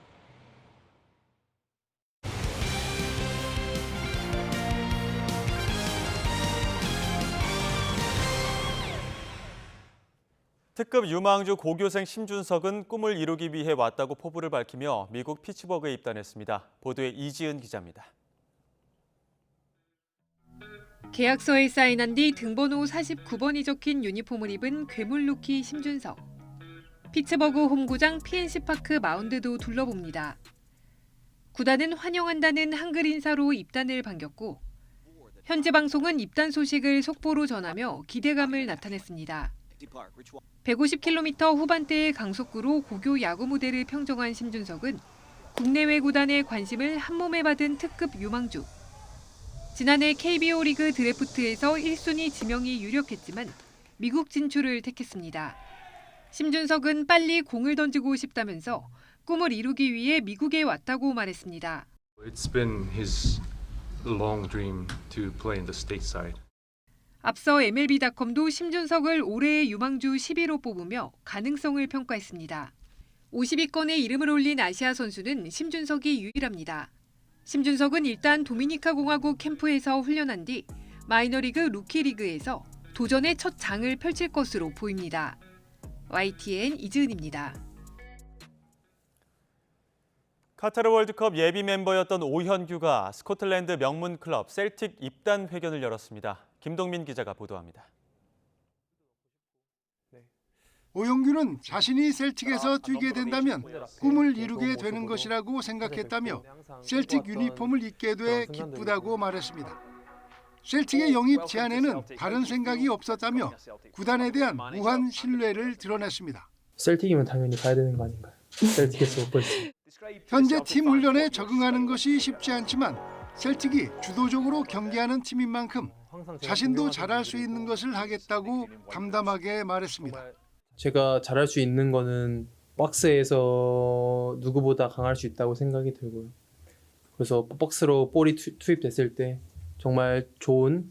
특급 유망주 고교생 심준석은 꿈을 이루기 위해 왔다고 포부를 밝히며 미국 피츠버그에 입단했습니다. 보도에 이지은 기자입니다. 계약서에 사인한 뒤 등번호 49번이 적힌 유니폼을 입은 괴물루키 심준석. 피츠버그 홈구장 PNC 파크 마운드도 둘러봅니다. 구단은 환영한다는 한글 인사로 입단을 반겼고 현지 방송은 입단 소식을 속보로 전하며 기대감을 나타냈습니다. 150km 후반대의 강속구로 고교 야구 무대를 평정한 심준석은 국내외 구단의 관심을 한몸에 받은 특급 유망주. 지난해 KBO 리그 드래프트에서 1순위 지명이 유력했지만 미국 진출을 택했습니다. 심준석은 빨리 공을 던지고 싶다면서 꿈을 이루기 위해 미국에 왔다고 말했습니다. It's been his long dream to play in the stateside. 앞서 MLB.com도 심준석을 올해의 유망주 10위로 뽑으며 가능성을 평가했습니다. 50위권에 이름을 올린 아시아 선수는 심준석이 유일합니다. 심준석은 일단 도미니카 공화국 캠프에서 훈련한 뒤 마이너리그 루키리그에서 도전의 첫 장을 펼칠 것으로 보입니다. YTN 이지은입니다. 카타르 월드컵 예비 멤버였던 오현규가 스코틀랜드 명문 클럽 셀틱 입단 회견을 열었습니다. 김동민 기자가 보도합니다. 오영규는 자신이 셀틱에서 뛰게 된다면 꿈을 이루게 되는 것이라고 생각했다며 셀틱 유니폼을 입게 돼 기쁘다고 말했습니다. 셀틱의 영입 제안에는 다른 생각이 없었다며 구단에 대한 무한 신뢰를 드러냈습니다. 셀틱이면 당연히 가야 되는 거 아닌가요? 셀틱에서 못 벌지. 현재 팀 훈련에 적응하는 것이 쉽지 않지만 셀틱이 주도적으로 경기하는 팀인 만큼 자신도 잘할 수 있는 것을 하겠다고 담담하게 말했습니다. 제가 잘할 수 있는 거는 박스에서 누구보다 강할 수 있다고 생각이 들고요. 그래서 박스로 볼이 투입됐을 때 정말 좋은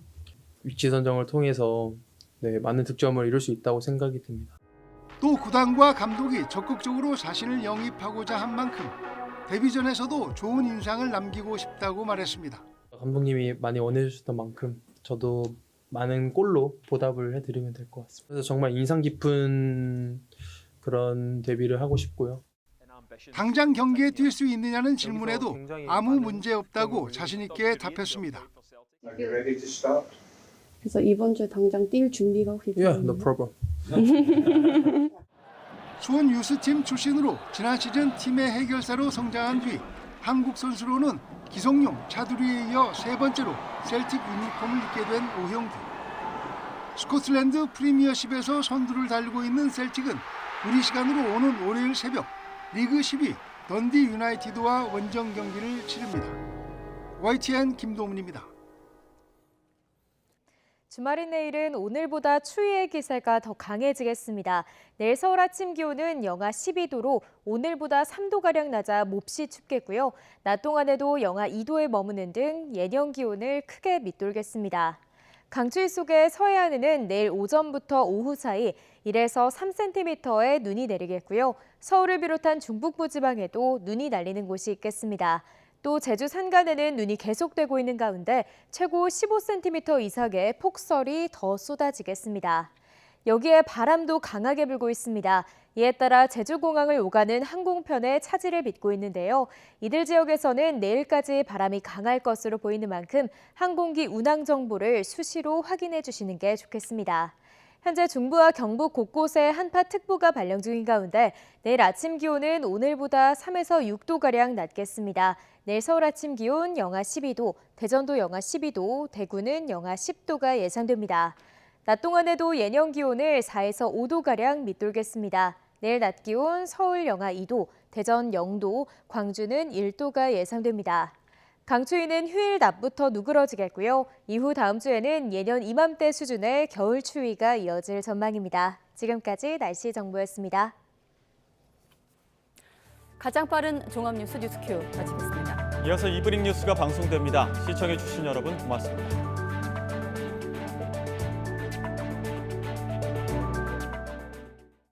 위치 선정을 통해서 많은 득점을 이룰 수 있다고 생각이 듭니다. 또 구단과 감독이 적극적으로 자신을 영입하고자 한 만큼 데뷔전에서도 좋은 인상을 남기고 싶다고 말했습니다. 감독님이 많이 원해주셨던 만큼 저도 많은 골로 보답을 해드리면 될 것 같습니다. 그래서 정말 인상 깊은 그런 데뷔를 하고 싶고요. 당장 경기에 뛸 수 있느냐는 질문에도 아무 문제 없다고 자신 있게 답했습니다. 그래서 이번 주에 당장 뛸 준비가 혹시 Yeah, no problem. 수원 유스팀 출신으로 지난 시즌 팀의 해결사로 성장한 뒤 한국 선수로는 기성용, 차두리에 이어 세 번째로 셀틱 유니폼을 입게 된 오형규. 스코틀랜드 프리미어십에서 선두를 달리고 있는 셀틱은 우리 시간으로 오는 월요일 새벽 리그 10위 던디 유나이티드와 원정 경기를 치릅니다. YTN 김동문입니다. 주말인 내일은 오늘보다 추위의 기세가 더 강해지겠습니다. 내일 서울 아침 기온은 영하 12도로 오늘보다 3도가량 낮아 몹시 춥겠고요. 낮 동안에도 영하 2도에 머무는 등 예년 기온을 크게 밑돌겠습니다. 강추위 속에 서해안에는 내일 오전부터 오후 사이 1에서 3cm의 눈이 내리겠고요. 서울을 비롯한 중북부 지방에도 눈이 날리는 곳이 있겠습니다. 또 제주 산간에는 눈이 계속되고 있는 가운데 최고 15cm 이상의 폭설이 더 쏟아지겠습니다. 여기에 바람도 강하게 불고 있습니다. 이에 따라 제주공항을 오가는 항공편에 차질을 빚고 있는데요. 이들 지역에서는 내일까지 바람이 강할 것으로 보이는 만큼 항공기 운항 정보를 수시로 확인해 주시는 게 좋겠습니다. 현재 중부와 경북 곳곳에 한파특보가 발령 중인 가운데 내일 아침 기온은 오늘보다 3에서 6도가량 낮겠습니다. 내일 서울 아침 기온 영하 12도, 대전도 영하 12도, 대구는 영하 10도가 예상됩니다. 낮 동안에도 예년 기온을 4에서 5도가량 밑돌겠습니다. 내일 낮 기온 서울 영하 2도, 대전 0도, 광주는 1도가 예상됩니다. 강추위는 휴일 낮부터 누그러지겠고요. 이후 다음 주에는 예년 이맘때 수준의 겨울 추위가 이어질 전망입니다. 지금까지 날씨 정보였습니다. 가장 빠른 종합뉴스 뉴스큐 마치겠습니다. 이어서 이브닝 뉴스가 방송됩니다. 시청해주신 여러분 고맙습니다.